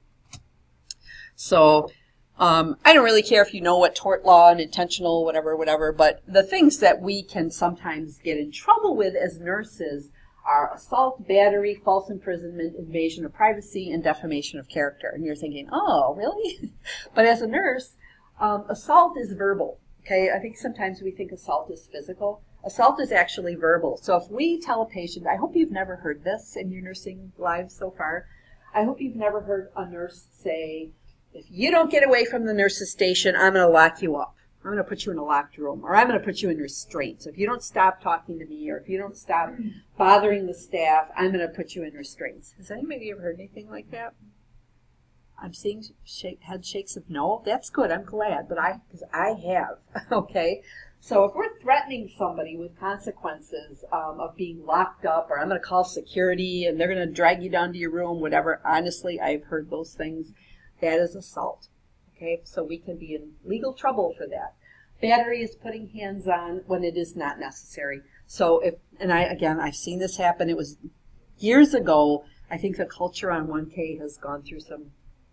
So I don't really care if you know what tort law and intentional, whatever, but the things that we can sometimes get in trouble with as nurses are assault, battery, false imprisonment, invasion of privacy, and defamation of character. And you're thinking, oh, really? But as a nurse, assault is verbal. Okay, I think sometimes we think assault is physical. Assault is actually verbal. So if we tell a patient, I hope you've never heard this in your nursing lives so far. I hope you've never heard a nurse say, if you don't get away from the nurse's station, I'm going to lock you up. I'm going to put you in a locked room, or I'm going to put you in restraints. If you don't stop talking to me, or if you don't stop bothering the staff, I'm going to put you in restraints. Has anybody ever heard anything like that? I'm seeing head shakes of no. That's good. I'm glad, because I have. Okay, so if we're threatening somebody with consequences of being locked up, or I'm going to call security and they're going to drag you down to your room, whatever. Honestly, I've heard those things. That is assault. Okay, so we can be in legal trouble for that. Battery is putting hands on when it is not necessary. So I've seen this happen. It was years ago. I think the culture on 1K has gone through some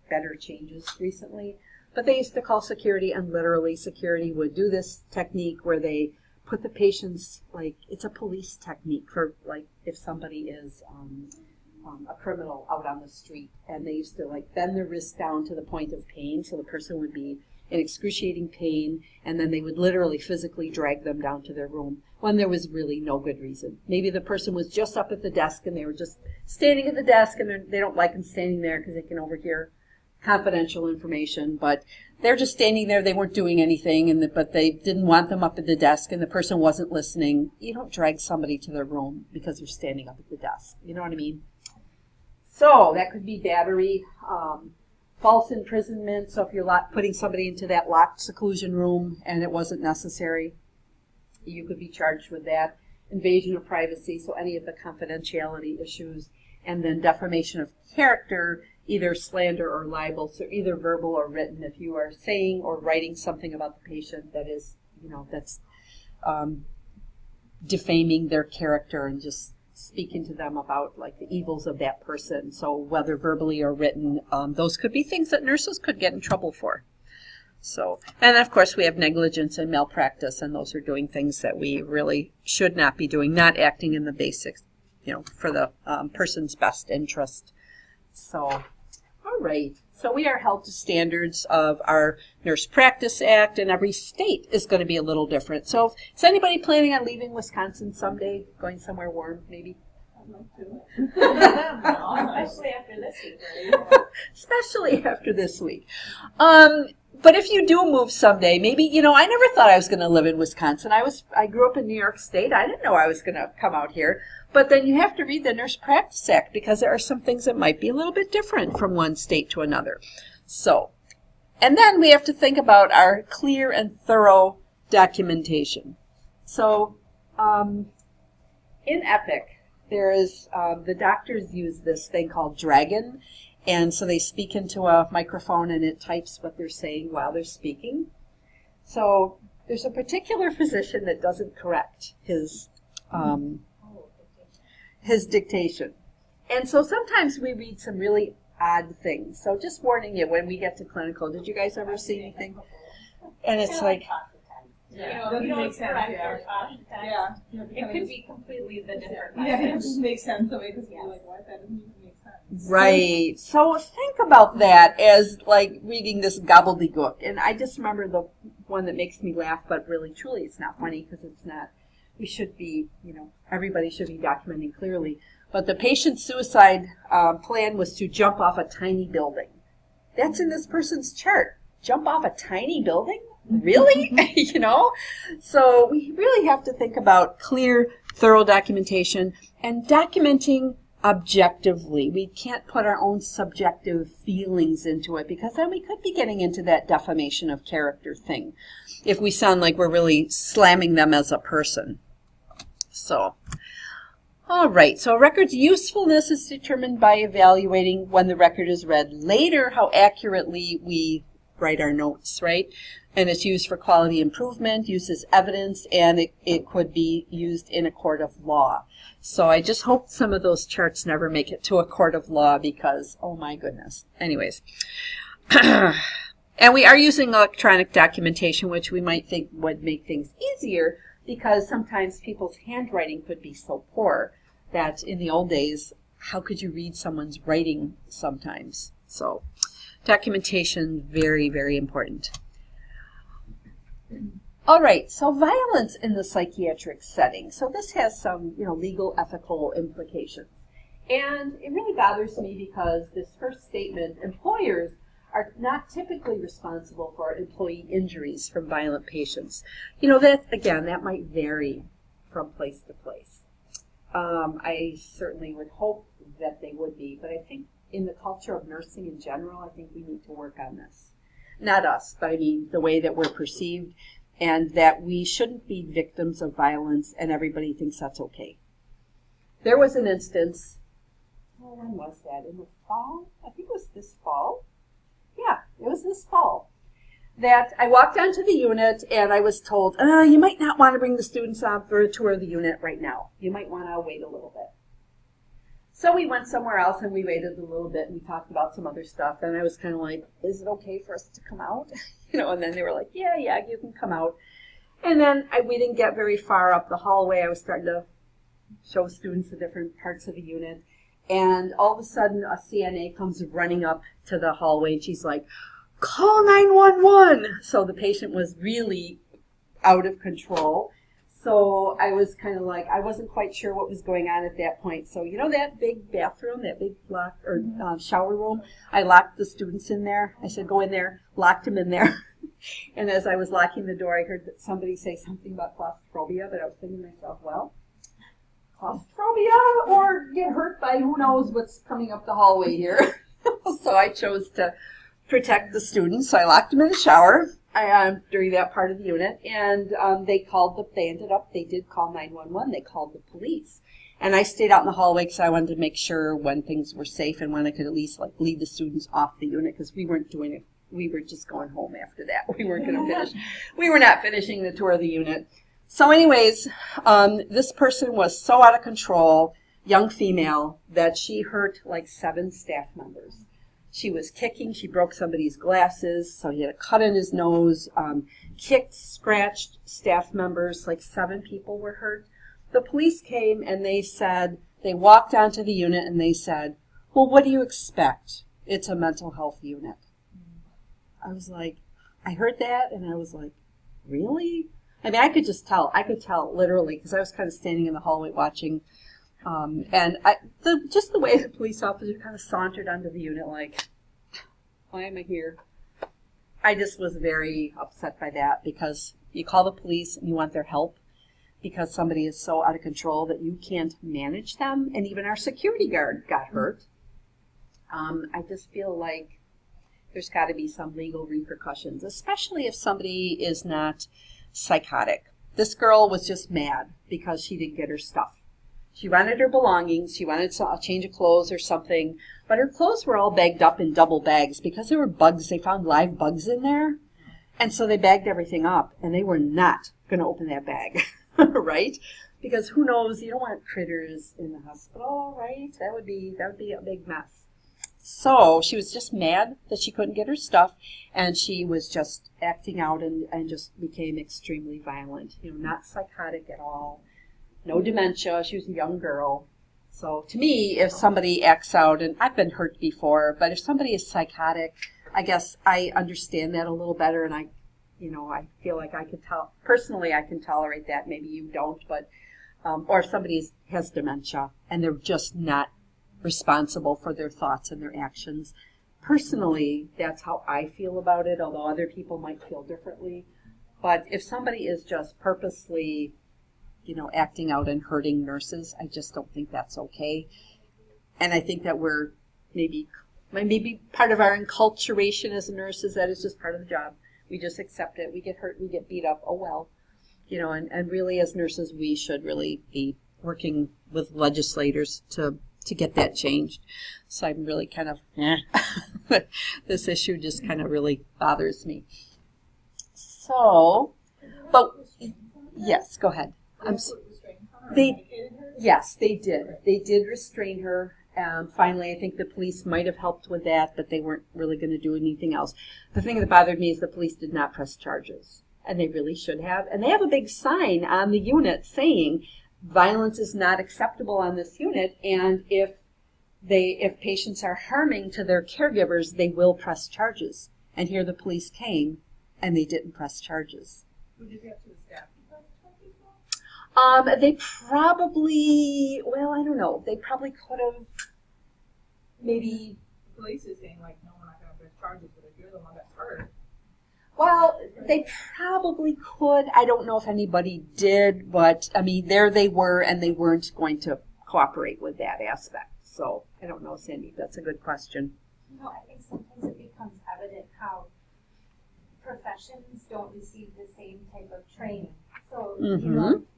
better changes recently. But they used to call security, and literally security would do this technique where they put the patients, it's a police technique for, if somebody is a criminal out on the street, and they used to bend their wrist down to the point of pain, so the person would be in excruciating pain, and then they would literally physically drag them down to their room when there was really no good reason. Maybe the person was just up at the desk and they were just standing at the desk, and they don't like them standing there because they can overhear confidential information, but they're just standing there. They weren't doing anything, but they didn't want them up at the desk, and the person wasn't listening. You don't drag somebody to their room because they're standing up at the desk. You know what I mean? So that could be battery, false imprisonment. So if you're putting somebody into that locked seclusion room and it wasn't necessary, you could be charged with that. Invasion of privacy, so any of the confidentiality issues. And then defamation of character, either slander or libel, so either verbal or written. If you are saying or writing something about the patient that is, that's defaming their character and just speaking to them about the evils of that person. So whether verbally or written, those could be things that nurses could get in trouble for. So, and of course we have negligence and malpractice, and those are doing things that we really should not be doing, not acting in the basics, for the person's best interest. So, all right. So we are held to standards of our Nurse Practice Act, and every state is going to be a little different. So is anybody planning on leaving Wisconsin someday, going somewhere warm, maybe? I'd like to. Especially after this week, right? Especially after this week. But if you do move someday, maybe, I never thought I was going to live in Wisconsin. I grew up in New York State. I didn't know I was going to come out here. But then you have to read the Nurse Practice Act because there are some things that might be a little bit different from one state to another. So, and then we have to think about our clear and thorough documentation. So, in Epic, there is, the doctors use this thing called Dragon, and so they speak into a microphone and it types what they're saying while they're speaking. So, there's a particular physician that doesn't correct his dictation. And so sometimes we read some really odd things. So just warning you, when we get to clinical, did you guys ever see anything? And it's like, Yeah, it doesn't make sense. Yeah. It could be completely the different Yeah, it message. doesn't make sense the way because you're like, what? That doesn't even make sense. right. So think about that as like reading this gobbledygook. And I just remember the one that makes me laugh, but really, truly, it's not funny because it's not. We should be, everybody should be documenting clearly. But the patient's suicide plan was to jump off a tiny building. That's in this person's chart. Jump off a tiny building? Really? So we really have to think about clear, thorough documentation and documenting objectively. We can't put our own subjective feelings into it because then we could be getting into that defamation of character thing if we sound like we're really slamming them as a person. So, all right. So a record's usefulness is determined by evaluating when the record is read later how accurately we write our notes, right? And it's used for quality improvement, used as evidence, and it could be used in a court of law. So I just hope some of those charts never make it to a court of law because, oh my goodness. Anyways. And we are using electronic documentation, which we might think would make things easier because sometimes people's handwriting could be so poor that in the old days, how could you read someone's writing sometimes? So documentation, very, very important. All right, so violence in the psychiatric setting. So this has some, legal, ethical implications. And it really bothers me because this first statement, employers are not typically responsible for employee injuries from violent patients. That might vary from place to place. I certainly would hope that they would be, but I think in the culture of nursing in general, I think we need to work on this. Not us, but I mean the way that we're perceived and that we shouldn't be victims of violence and everybody thinks that's okay. There was an instance, when was that? In the fall? I think it was this fall. Yeah, it was this fall. That I walked onto the unit and I was told, you might not want to bring the students on for a tour of the unit right now. You might want to wait a little bit. So we went somewhere else and we waited a little bit and we talked about some other stuff. And I was kind of like, is it okay for us to come out? And then they were like, yeah, you can come out. And then we didn't get very far up the hallway. I was starting to show students the different parts of the unit. And all of a sudden, a CNA comes running up to the hallway, and she's like, call 911. So the patient was really out of control. So I was kind of like, I wasn't quite sure what was going on at that point. So that big bathroom, that big shower room, I locked the students in there. I said, go in there, locked them in there. And as I was locking the door, I heard somebody say something about claustrophobia, but I was thinking to myself, well, claustrophobia or get hurt by who knows what's coming up the hallway here. So I chose to protect the students. So I locked them in the shower during that part of the unit, and they did call 911. They called the police. And I stayed out in the hallway because I wanted to make sure when things were safe and when I could at least lead the students off the unit because we weren't doing it. We were just going home after that. We weren't going to finish. We were not finishing the tour of the unit. So anyways, this person was so out of control, young female, that she hurt 7 staff members. She was kicking. She broke somebody's glasses, so he had a cut in his nose, kicked, scratched staff members. 7 people were hurt. The police came and they walked onto the unit and they said, well, what do you expect? It's a mental health unit. I was like, I heard that and I was like, really? I mean, I could tell literally, because I was kind of standing in the hallway watching, and just the way the police officer kind of sauntered onto the unit, like, why am I here? I just was very upset by that because you call the police and you want their help, because somebody is so out of control that you can't manage them. And even our security guard got hurt. I just feel like there's got to be some legal repercussions, especially if somebody is not psychotic. This girl was just mad because she didn't get her stuff. She wanted her belongings. She wanted a change of clothes or something. But her clothes were all bagged up in double bags because there were bugs. They found live bugs in there. And so they bagged everything up. And they were not going to open that bag, right? Because who knows? You don't want critters in the hospital, right? That would be a big mess. So she was just mad that she couldn't get her stuff. And she was just acting out and just became extremely violent. Not psychotic at all. No dementia. She was a young girl. So to me, if somebody acts out, and I've been hurt before, but if somebody is psychotic, I guess I understand that a little better, and I feel like I can tolerate that. Maybe you don't, but or if somebody has dementia and they're just not responsible for their thoughts and their actions. Personally, that's how I feel about it, although other people might feel differently. But if somebody is just purposely acting out and hurting nurses, I just don't think that's okay. And I think that we're maybe part of our enculturation as nurses, that is just part of the job. We just accept it. We get hurt, we get beat up. Oh, well. And really as nurses, we should really be working with legislators to get that changed. So I'm really kind of, this issue just kind of really bothers me. So, but, yes, go ahead. Yes, they did. They did restrain her. Finally, I think the police might have helped with that, but they weren't really going to do anything else. The thing that bothered me is the police did not press charges, and they really should have. And they have a big sign on the unit saying violence is not acceptable on this unit, and if patients are harming to their caregivers, they will press charges. And here the police came, and they didn't press charges. Would you get to the staff? They probably, well, I don't know. They probably could have maybe. The police is saying, like, no, we're not going to press charges, but if you're the one that's hurt. Well, they probably could. I don't know if anybody did, but, I mean, there they were, and they weren't going to cooperate with that aspect. So, I don't know, Sandy. That's a good question. I think sometimes it becomes evident how professions don't receive the same type of training. So,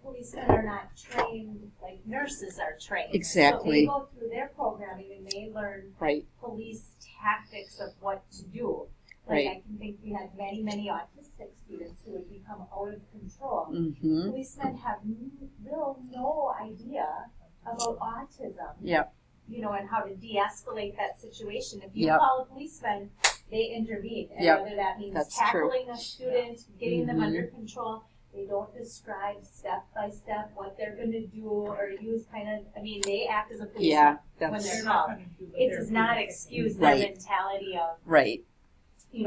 policemen are not trained like nurses are trained. Exactly. So they go through their programming and they learn police tactics of what to do. Like I can think we had many, many autistic students who would become out of control. Mm-hmm. Policemen have no idea about autism. Yep. And how to de-escalate that situation. If you call a policeman, they intervene. And whether that means tackling a student, getting them under control, they don't describe step by step what they're going to do or use they act as a policeman when they're called. It does not excuse their mentality of,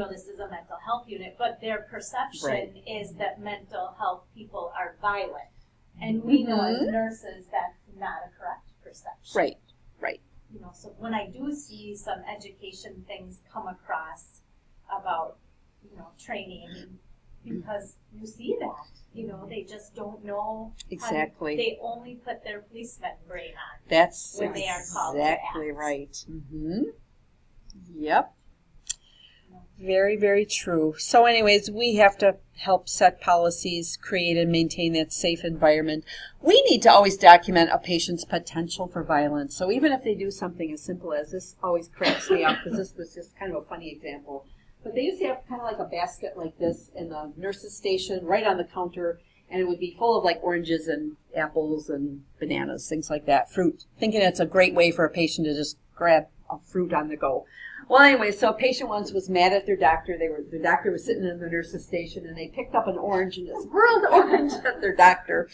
this is a mental health unit, but their perception is that mental health people are violent. And we know as nurses that's not a correct perception. Right. So when I do see some education things come across about, training, because you see that, they just don't know. Exactly. They only put their policeman brain on. That's when they are called to act. Exactly right. Mm-hmm. Yep. Very, very true. So anyways, we have to help set policies, create and maintain that safe environment. We need to always document a patient's potential for violence. So even if they do something as simple as this, always cracks me up because this was just kind of a funny example. But they used to have kind of like a basket like this in the nurse's station right on the counter, and it would be full of like oranges and apples and bananas, things like that, fruit, thinking it's a great way for a patient to just grab a fruit on the go. Well, anyway, so a patient once was mad at their doctor. The doctor was sitting in the nurse's station, and they picked up an orange and just hurled the orange at their doctor.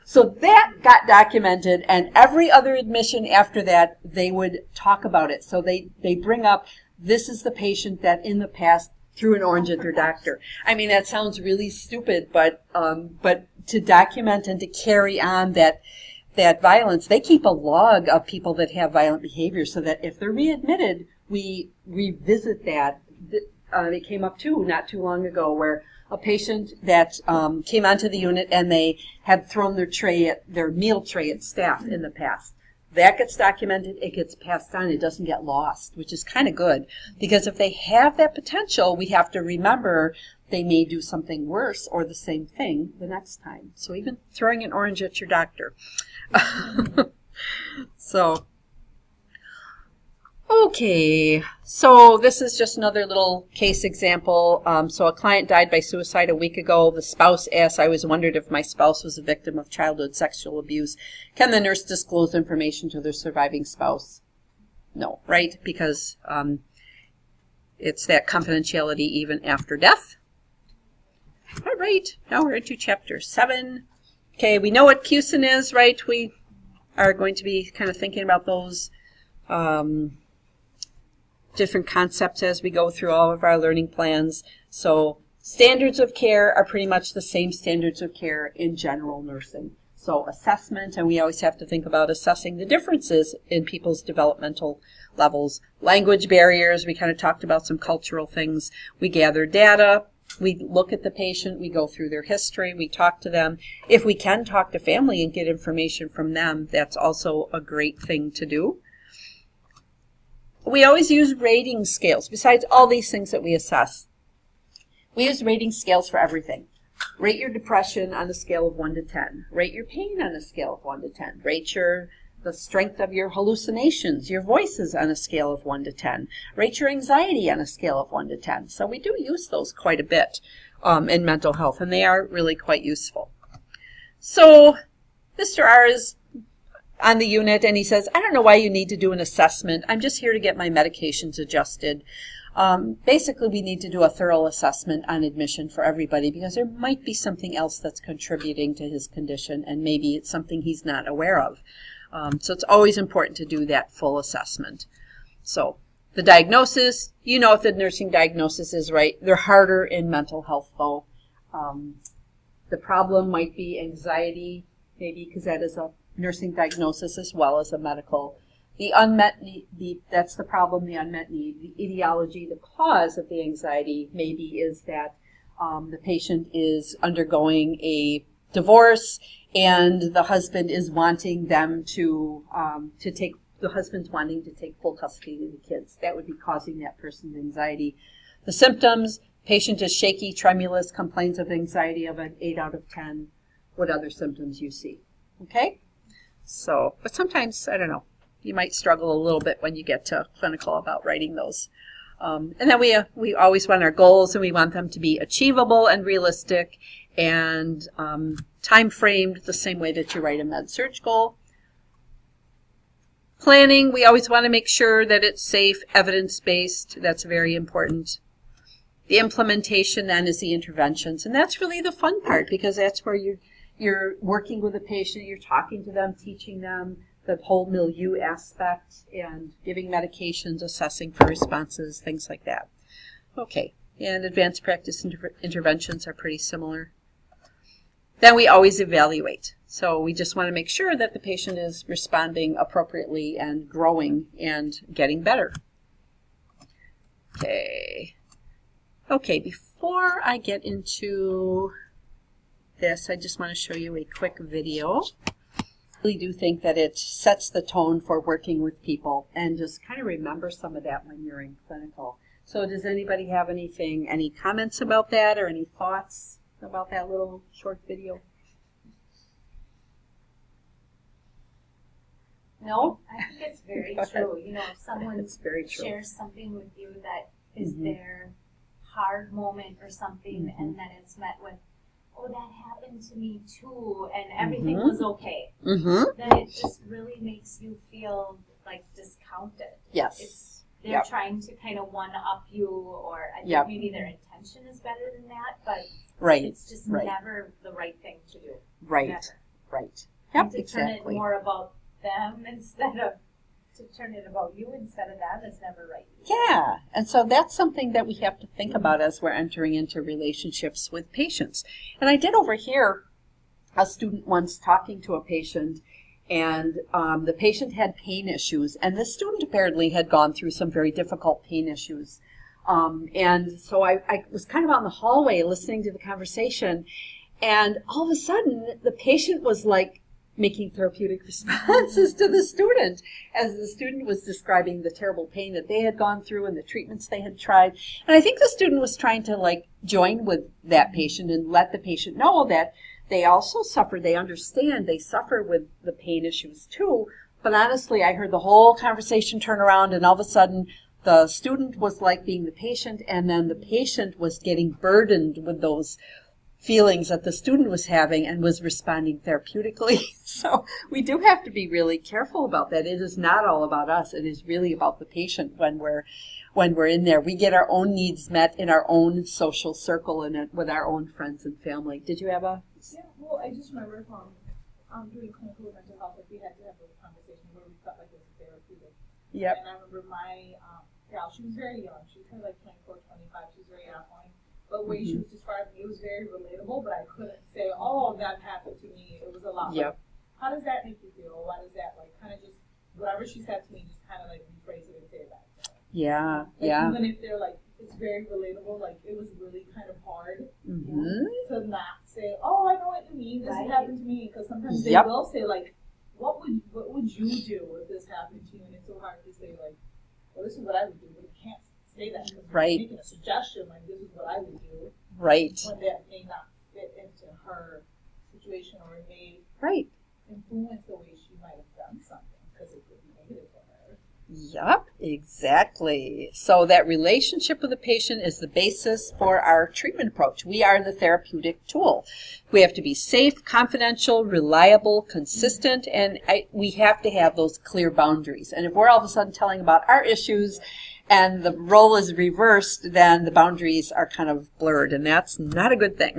So that got documented, and every other admission after that, they would talk about it. So they bring up, this is the patient that in the past threw an orange at their doctor. I mean, that sounds really stupid, but to document and to carry on that violence, they keep a log of people that have violent behavior so that if they're readmitted, we revisit that. It came up too not too long ago where a patient that came onto the unit and they had thrown their meal tray at staff in the past. That gets documented, it gets passed on, it doesn't get lost, which is kind of good. Because if they have that potential, we have to remember they may do something worse or the same thing the next time. So even throwing an orange at your doctor. So, okay, so this is just another little case example. So a client died by suicide a week ago. The spouse asked, I always wondered if my spouse was a victim of childhood sexual abuse. Can the nurse disclose information to their surviving spouse? No, right? Because it's that confidentiality even after death. All right, now we're into chapter 7. Okay, we know what CUSIN is, right? We are going to be kind of thinking about those different concepts as we go through all of our learning plans. So standards of care are pretty much the same standards of care in general nursing. So assessment, and we always have to think about assessing the differences in people's developmental levels. Language barriers, we kind of talked about some cultural things. We gather data. We look at the patient, we go through their history, we talk to them. If we can talk to family and get information from them, that's also a great thing to do. We always use rating scales. Besides all these things that we assess, we use rating scales for everything. Rate your depression on a scale of 1 to 10. Rate your pain on a scale of 1 to 10. Rate the strength of your hallucinations, your voices on a scale of 1 to 10. Rate your anxiety on a scale of 1 to 10. So we do use those quite a bit in mental health, and they are really quite useful. So Mr. R is on the unit, and he says, I don't know why you need to do an assessment. I'm just here to get my medications adjusted. Basically, we need to do a thorough assessment on admission for everybody because there might be something else that's contributing to his condition, and maybe it's something he's not aware of. So it's always important to do that full assessment. So the diagnosis, you know if the nursing diagnosis is right. They're harder in mental health, though. The problem might be anxiety, maybe because that is a nursing diagnosis as well as a medical. The unmet need, that's the problem, the unmet need. The etiology, the cause of the anxiety maybe is that the patient is undergoing a divorce and the husband is wanting them the husband's wanting to take full custody of the kids. That would be causing that person's anxiety. The symptoms, patient is shaky, tremulous, complains of anxiety of an 8 out of 10. What other symptoms you see? Okay? So, but sometimes, I don't know, you might struggle a little bit when you get to clinical about writing those. And then we always want our goals, and we want them to be achievable and realistic and time framed the same way that you write a med-surg goal. Planning, we always want to make sure that it's safe, evidence-based. That's very important. The implementation then is the interventions, and that's really the fun part because that's where you're working with a patient, you're talking to them, teaching them the whole milieu aspect and giving medications, assessing for responses, things like that. Okay, and advanced practice interventions are pretty similar. Then we always evaluate. So we just want to make sure that the patient is responding appropriately and growing and getting better. Okay. Okay, before I get into this, I just want to show you a quick video. I really do think that it sets the tone for working with people, and just kind of remember some of that when you're in clinical. So does anybody have any comments about that or any thoughts about that little short video? No, I think it's very true. You know, if someone shares something with you that is their hard moment or something, and then it's met with, oh, that happened to me too, and everything was okay, then it just really makes you feel like discounted. Yes. They're trying to kind of one-up you, or I think maybe their intention is better than that, but it's just never the right thing to do. Right. Never. Right. Yep, to turn it more about them instead of to turn it about you instead of them is never right. Yeah, and so that's something that we have to think about as we're entering into relationships with patients. And I did overhear a student once talking to a patient, and the patient had pain issues, and the student apparently had gone through some very difficult pain issues And so I was kind of out in the hallway listening to the conversation, and all of a sudden the patient was like making therapeutic responses to the student as the student was describing the terrible pain that they had gone through and the treatments they had tried. And I think the student was trying to like join with that patient and let the patient know that they also suffer. They understand they suffer with the pain issues too. But honestly, I heard the whole conversation turn around, and all of a sudden the student was like being the patient, and then the patient was getting burdened with those feelings that the student was having and was responding therapeutically. So we do have to be really careful about that. It is not all about us. It is really about the patient when we're in there. We get our own needs met in our own social circle and with our own friends and family. Did you have a? Yeah, well, I just remember from doing clinical mental health, like we had to have a conversation where we felt like it was therapeutic. Yep. And I remember my gal, she was very young. She was kind of like 24, 25. She was very outgoing. But the way she was describing it was very relatable, but I couldn't say, oh, that happened to me. It was a lot. Yep. Like, how does that make you feel? Why does that, like, kind of just, whatever she said to me, just kind of like rephrase it and say it back to her. Yeah, Like, yeah. even if they're like, it's very relatable, like, it was really kind of hard to not say, oh, I know what you mean. This happened to me. Because sometimes they will say, like, what would you do if this happened to you? And it's so hard to say, like, well, this is what I would do, but you can't say that because you're making a suggestion, like, this is what I would do. Right. When that may not fit into her situation, or it may influence the way she might have done something because it could be negative for her. Yep, exactly. So that relationship with the patient is the basis for our treatment approach. We are the therapeutic tool. We have to be safe, confidential, reliable, consistent, and we have to have those clear boundaries. And if we're all of a sudden telling about our issues and the role is reversed, then the boundaries are kind of blurred, and that's not a good thing.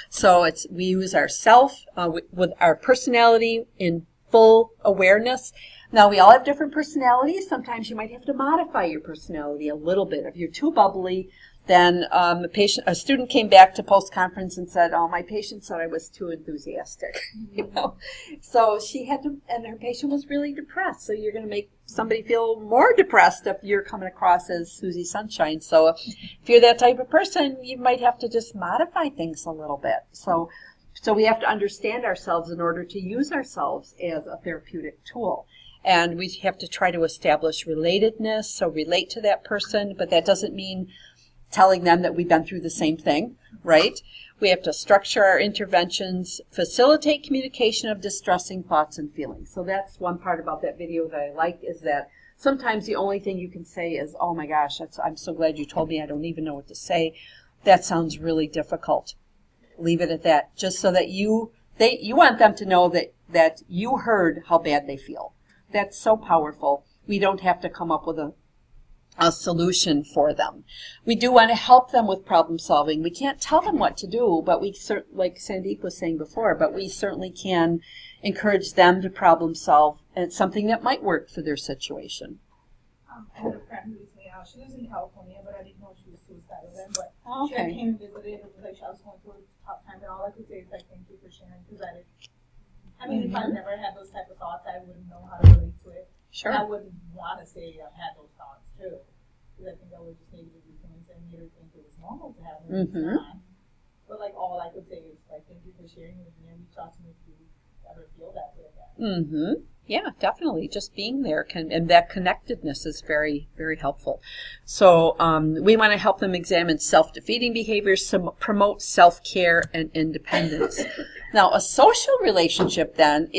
So we use ourself with our personality in full awareness. Now, we all have different personalities. Sometimes you might have to modify your personality a little bit. If you're too bubbly, then a student came back to post-conference and said, oh, my patient said I was too enthusiastic. You know? So she had to, and her patient was really depressed. So you're going to make somebody feel more depressed if you're coming across as Susie Sunshine. So if you're that type of person, you might have to just modify things a little bit. So we have to understand ourselves in order to use ourselves as a therapeutic tool. And we have to try to establish relatedness, so relate to that person, but that doesn't mean telling them that we've been through the same thing, right? We have to structure our interventions, facilitate communication of distressing thoughts and feelings. So that's one part about that video that I liked, is that sometimes the only thing you can say is, oh my gosh, I'm so glad you told me, I don't even know what to say. That sounds really difficult. Leave it at that, just so that you want them to know that you heard how bad they feel. That's so powerful. We don't have to come up with a solution for them. We do want to help them with problem solving. We can't tell them what to do, but like Sandeep was saying before, but we certainly can encourage them to problem solve, and it's something that might work for their situation. I had a friend who was me out. She lives in California, but I didn't know she was suicidal then. But she came and visited, and was like, I was going through a tough time, and all I could say is like, thank you for sharing, because I mean, if I never had those type of thoughts, I wouldn't know how to relate to it. Sure. And I wouldn't want to say I've had those thoughts too, because I think I would just maybe do things and made her think it was normal to have them. But like, all I could say is like, thank you for sharing with me, and reach out to me if you ever feel that way again. Yeah, definitely. Just being there and that connectedness is very, very helpful. So we want to help them examine self-defeating behaviors to promote self-care and independence. Now, a social relationship then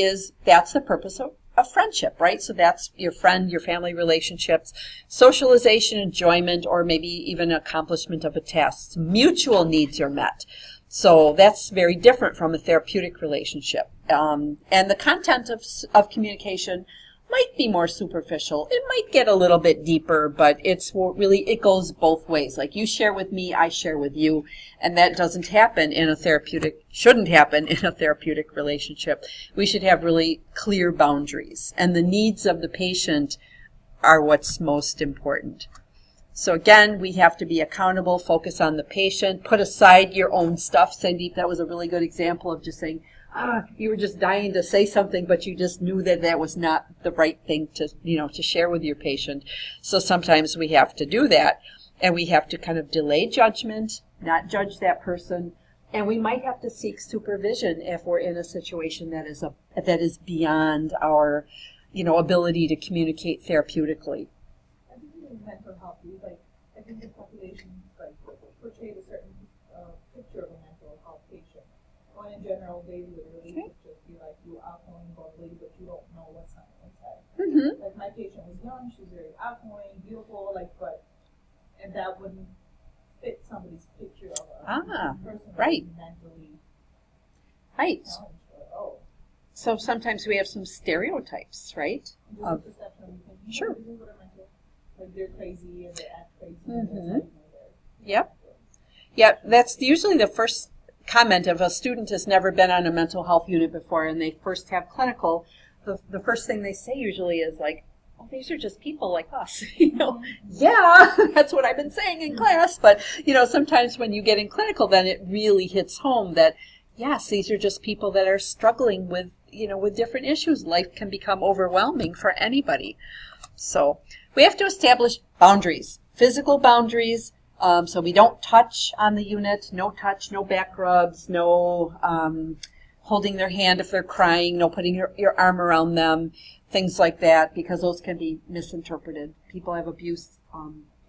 that's the purpose of friendship, right? So that's your friend, your family relationships, socialization, enjoyment, or maybe even accomplishment of a task. Mutual needs are met. So that's very different from a therapeutic relationship. And the content of communication might be more superficial. It might get a little bit deeper, but it goes both ways. Like, you share with me, I share with you. And that shouldn't happen in a therapeutic relationship. We should have really clear boundaries. And the needs of the patient are what's most important. So again, we have to be accountable, focus on the patient, put aside your own stuff. Sandeep, that was a really good example of just saying, you were just dying to say something, but you just knew that was not the right thing to share with your patient. So sometimes we have to do that. And we have to kind of delay judgment, not judge that person. And we might have to seek supervision if we're in a situation that is beyond our, ability to communicate therapeutically. I think in mental health, I think the population portrayed a certain picture of a mental health patient. When in general, they literally just be like, you outgoing, bubbly, but you don't know what's on the inside. Mm-hmm. Like my patient was young, she was very outgoing, beautiful, and that wouldn't fit somebody's picture of a person right. mentally right. challenged. So sometimes we have some stereotypes, right? Just the perception of thinking, sure. This is what I'm mental. Like they're crazy and they act crazy. Mm-hmm. And Yep. Yep. That's usually the first comment if a student has never been on a mental health unit before and they first have clinical. The first thing they say usually is like, "Oh, these are just people like us." Yeah, that's what I've been saying in class. But sometimes when you get in clinical, then it really hits home that yes, these are just people that are struggling with with different issues. Life can become overwhelming for anybody. So we have to establish boundaries, physical boundaries. So we don't touch on the unit, no touch, no back rubs, no holding their hand if they're crying, no putting your arm around them, things like that, because those can be misinterpreted. People have abuse,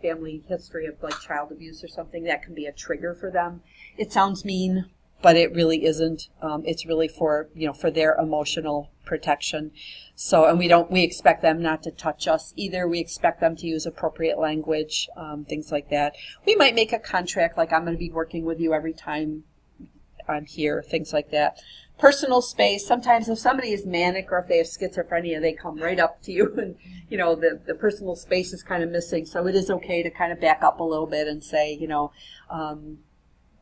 family history of like child abuse or something, that can be a trigger for them. It sounds mean, but it really isn't. It's really for their emotional protection. So, and we expect them not to touch us either. We expect them to use appropriate language, things like that. We might make a contract, like I'm going to be working with you every time I'm here, things like that. Personal space. Sometimes if somebody is manic or if they have schizophrenia, they come right up to you and, the personal space is kind of missing. So it is okay to kind of back up a little bit and say,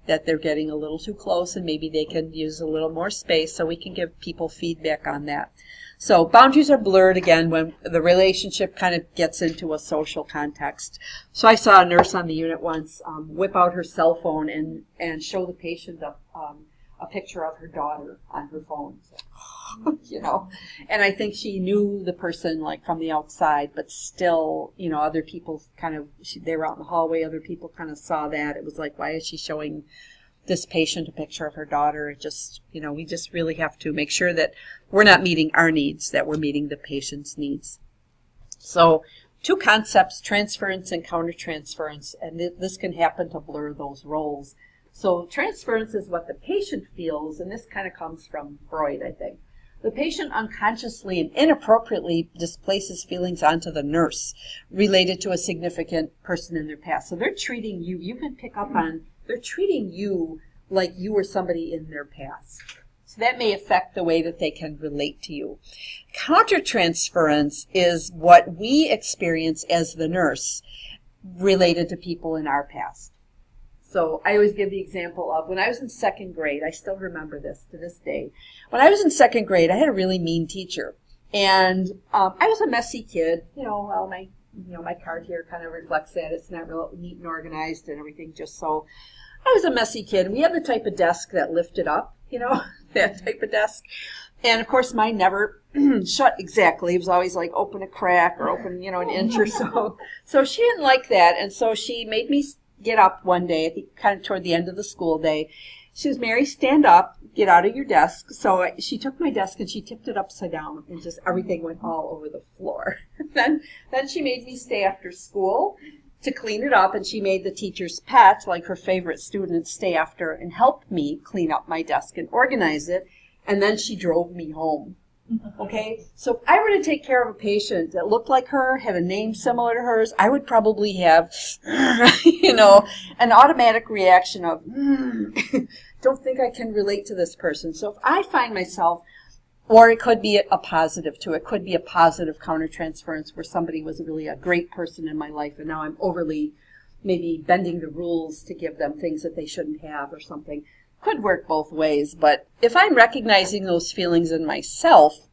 that they're getting a little too close and maybe they can use a little more space, so we can give people feedback on that. So boundaries are blurred again when the relationship kind of gets into a social context. So I saw a nurse on the unit once whip out her cell phone and show the patient a picture of her daughter on her phone. So, and I think she knew the person like from the outside, but still, other people they were out in the hallway, other people kind of saw that. It was like, why is she showing this patient a picture of her daughter? It just, we just really have to make sure that we're not meeting our needs, that we're meeting the patient's needs. So two concepts, transference and countertransference, and this can happen to blur those roles. So transference is what the patient feels, and this kind of comes from Freud, I think. The patient unconsciously and inappropriately displaces feelings onto the nurse related to a significant person in their past. So they're treating you, you can pick up on, they're treating you like you were somebody in their past. So that may affect the way that they can relate to you. Countertransference is what we experience as the nurse related to people in our past. So I always give the example of when I was in second grade, I still remember this to this day. When I was in second grade, I had a really mean teacher. And I was a messy kid. Well, my card here kind of reflects that. It's not real neat and organized and everything, just so. I was a messy kid. We had the type of desk that lifted up, that type of desk. And, of course, mine never shut exactly. It was always like open a crack or open, an inch or so. So she didn't like that. And so she made me get up one day, I think kind of toward the end of the school day. She was, "Mary, stand up, get out of your desk." So she took my desk and she tipped it upside down and just everything went all over the floor. Then she made me stay after school to clean it up, and she made the teacher's pet, like her favorite student, stay after and help me clean up my desk and organize it. And then she drove me home. Okay, so if I were to take care of a patient that looked like her, had a name similar to hers, I would probably have, an automatic reaction of, don't think I can relate to this person. So if I find myself, or it could be a positive too, it could be a positive countertransference where somebody was really a great person in my life and now I'm overly maybe bending the rules to give them things that they shouldn't have or something. Could work both ways, but if I'm recognizing those feelings in myself,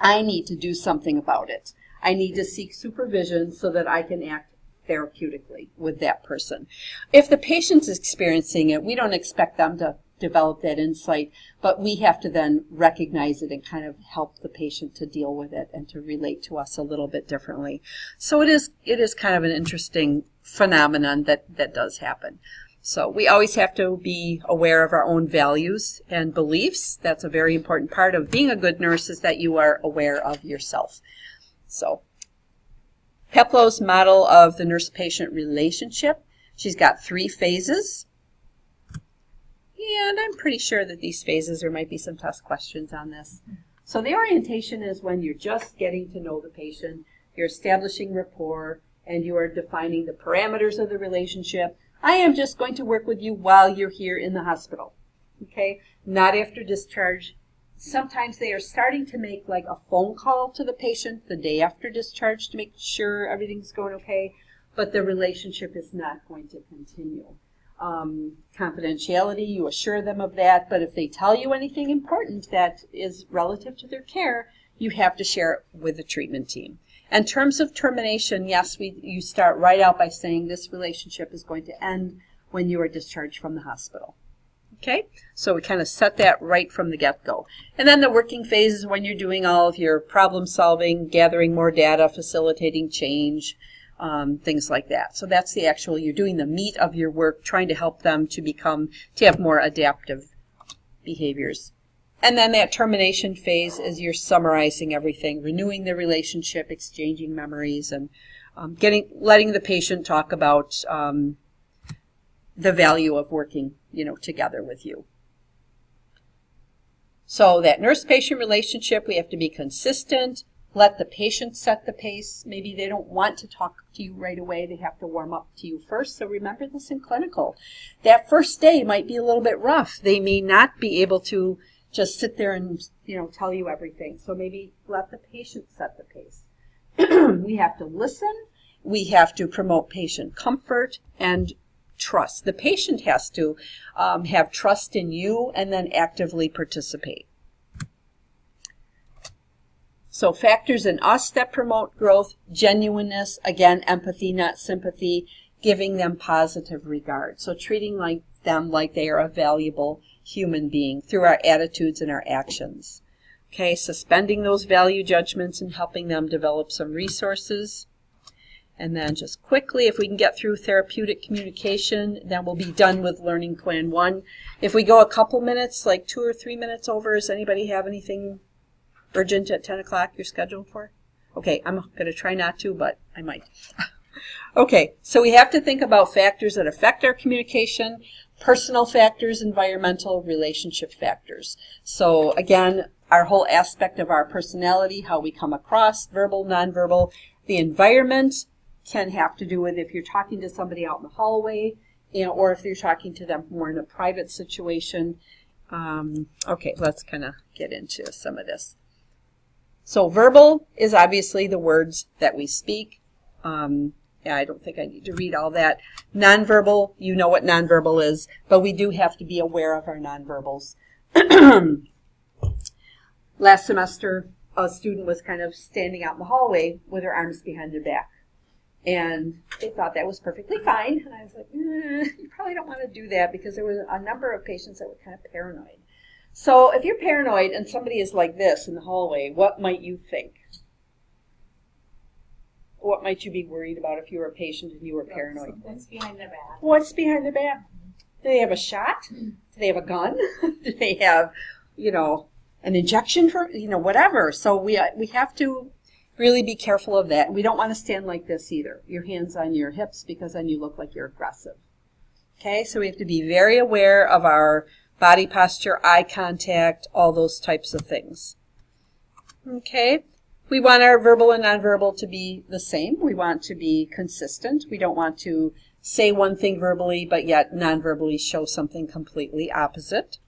I need to do something about it. I need to seek supervision so that I can act therapeutically with that person. If the patient's experiencing it, we don't expect them to develop that insight, but we have to then recognize it and kind of help the patient to deal with it and to relate to us a little bit differently. So it is kind of an interesting phenomenon that does happen. So we always have to be aware of our own values and beliefs. That's a very important part of being a good nurse, is that you are aware of yourself. So Peplow's model of the nurse-patient relationship, she's got 3 phases. And I'm pretty sure that these phases, there might be some test questions on this. So the orientation is when you're just getting to know the patient, you're establishing rapport, and you are defining the parameters of the relationship. I am just going to work with you while you're here in the hospital, okay? Not after discharge. Sometimes they are starting to make like a phone call to the patient the day after discharge to make sure everything's going okay, but the relationship is not going to continue. Confidentiality, you assure them of that, but if they tell you anything important that is relative to their care, you have to share it with the treatment team. In terms of termination, yes, you start right out by saying this relationship is going to end when you are discharged from the hospital. Okay, so we kind of set that right from the get-go. And then the working phase is when you're doing all of your problem solving, gathering more data, facilitating change, things like that. So that's the actual, you're doing the meat of your work, trying to help them to have more adaptive behaviors. And then that termination phase is you're summarizing everything, renewing the relationship, exchanging memories, and letting the patient talk about the value of working, together with you. So that nurse-patient relationship, we have to be consistent. Let the patient set the pace. Maybe they don't want to talk to you right away. They have to warm up to you first. So remember this in clinical. That first day might be a little bit rough. They may not be able to just sit there and, tell you everything. So maybe let the patient set the pace. We have to listen. We have to promote patient comfort and trust. The patient has to have trust in you and then actively participate. So factors in us that promote growth: genuineness, again, empathy, not sympathy, giving them positive regard. So treating them like they are a valuable human being through our attitudes and our actions. Okay, suspending those value judgments and helping them develop some resources. And then just quickly, if we can get through therapeutic communication, then we'll be done with Learning Plan 1. If we go a couple minutes, like 2 or 3 minutes over, does anybody have anything urgent at 10 o'clock you're scheduled for? Okay, I'm going to try not to, but I might. Okay, so we have to think about factors that affect our communication: personal factors, environmental, relationship factors. So again, our whole aspect of our personality, how we come across, verbal, nonverbal. The environment can have to do with if you're talking to somebody out in the hallway, or if you're talking to them more in a private situation. Okay, let's kind of get into some of this. So verbal is obviously the words that we speak. Yeah, I don't think I need to read all that. Nonverbal, you know what nonverbal is, but we do have to be aware of our nonverbals. Last semester, a student was kind of standing out in the hallway with her arms behind her back. And they thought that was perfectly fine. And I was like, you probably don't want to do that, because there were a number of patients that were kind of paranoid. So if you're paranoid and somebody is like this in the hallway, what might you think? What might you be worried about if you were a patient and you were paranoid? What's behind their back? What's behind their back? Do they have a shot? Do they have a gun? Do they have, an injection for, whatever? So we have to really be careful of that. We don't want to stand like this either. Your hands on your hips, because then you look like you're aggressive. Okay, so we have to be very aware of our body posture, eye contact, all those types of things. Okay. We want our verbal and nonverbal to be the same. We want to be consistent. We don't want to say one thing verbally, but yet nonverbally show something completely opposite.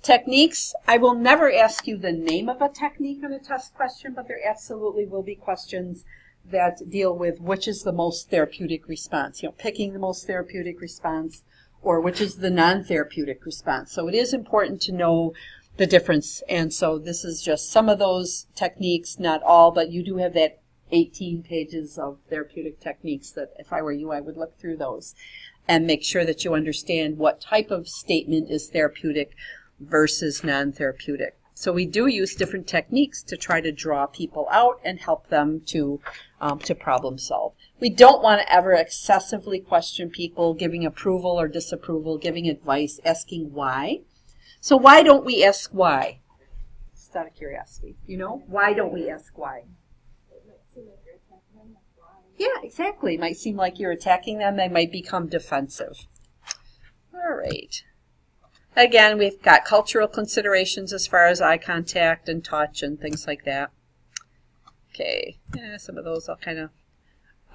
Techniques. I will never ask you the name of a technique on a test question, but there absolutely will be questions that deal with which is the most therapeutic response. Picking the most therapeutic response, or which is the non-therapeutic response. So it is important to know the difference. And so this is just some of those techniques, not all, but you do have that 18 pages of therapeutic techniques that if I were you, I would look through those and make sure that you understand what type of statement is therapeutic versus non-therapeutic. So we do use different techniques to try to draw people out and help them to problem solve. We don't want to ever excessively question people, giving approval or disapproval, giving advice, asking why. So why don't we ask why? Just out of curiosity, you know, why don't we ask why? Yeah, exactly. It might seem like you're attacking them. They might become defensive. All right. Again, we've got cultural considerations as far as eye contact and touch and things like that. Okay, some of those I'll kind of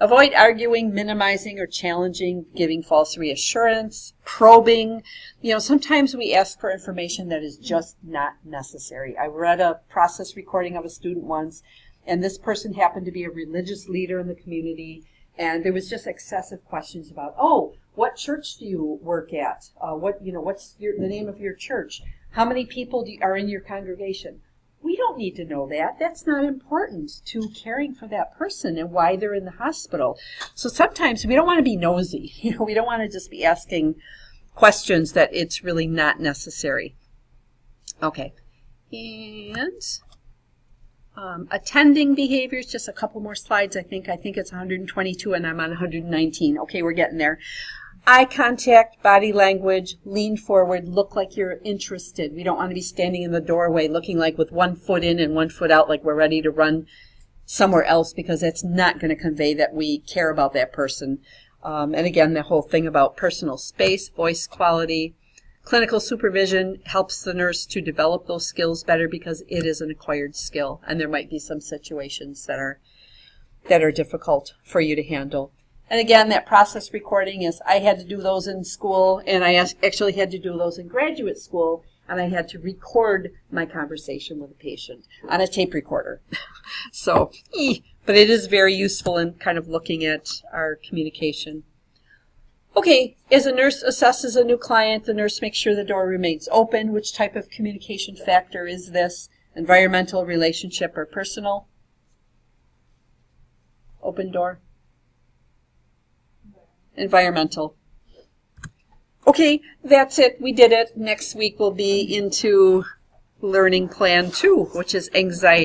avoid arguing, minimizing, or challenging, giving false reassurance, probing. You know, sometimes we ask for information that is just not necessary. I read a process recording of a student once, and this person happened to be a religious leader in the community, and there was just excessive questions about, oh, what church do you work at? What's the name of your church? How many people are in your congregation? We don't need to know that. That's not important to caring for that person and why they're in the hospital. So sometimes we don't want to be nosy. You know, we don't want to just be asking questions that it's really not necessary. Okay. And attending behaviors, just a couple more slides. I think it's 122 and I'm on 119. Okay, we're getting there. Eye contact, body language, lean forward, look like you're interested. We don't want to be standing in the doorway looking like with one foot in and one foot out like we're ready to run somewhere else, because that's not going to convey that we care about that person. And again, the whole thing about personal space, voice quality, clinical supervision helps the nurse to develop those skills better because it is an acquired skill, and there might be some situations that are difficult for you to handle. And again, that process recording is, I had to do those in school, and I actually had to do those in graduate school, and I had to record my conversation with a patient on a tape recorder. So, but it is very useful in kind of looking at our communication. Okay, as a nurse assesses a new client, the nurse makes sure the door remains open. Which type of communication factor is this? Environmental, relationship, or personal? Open door. Environmental. Okay, that's it. We did it. Next week we'll be into learning plan 2, which is anxiety.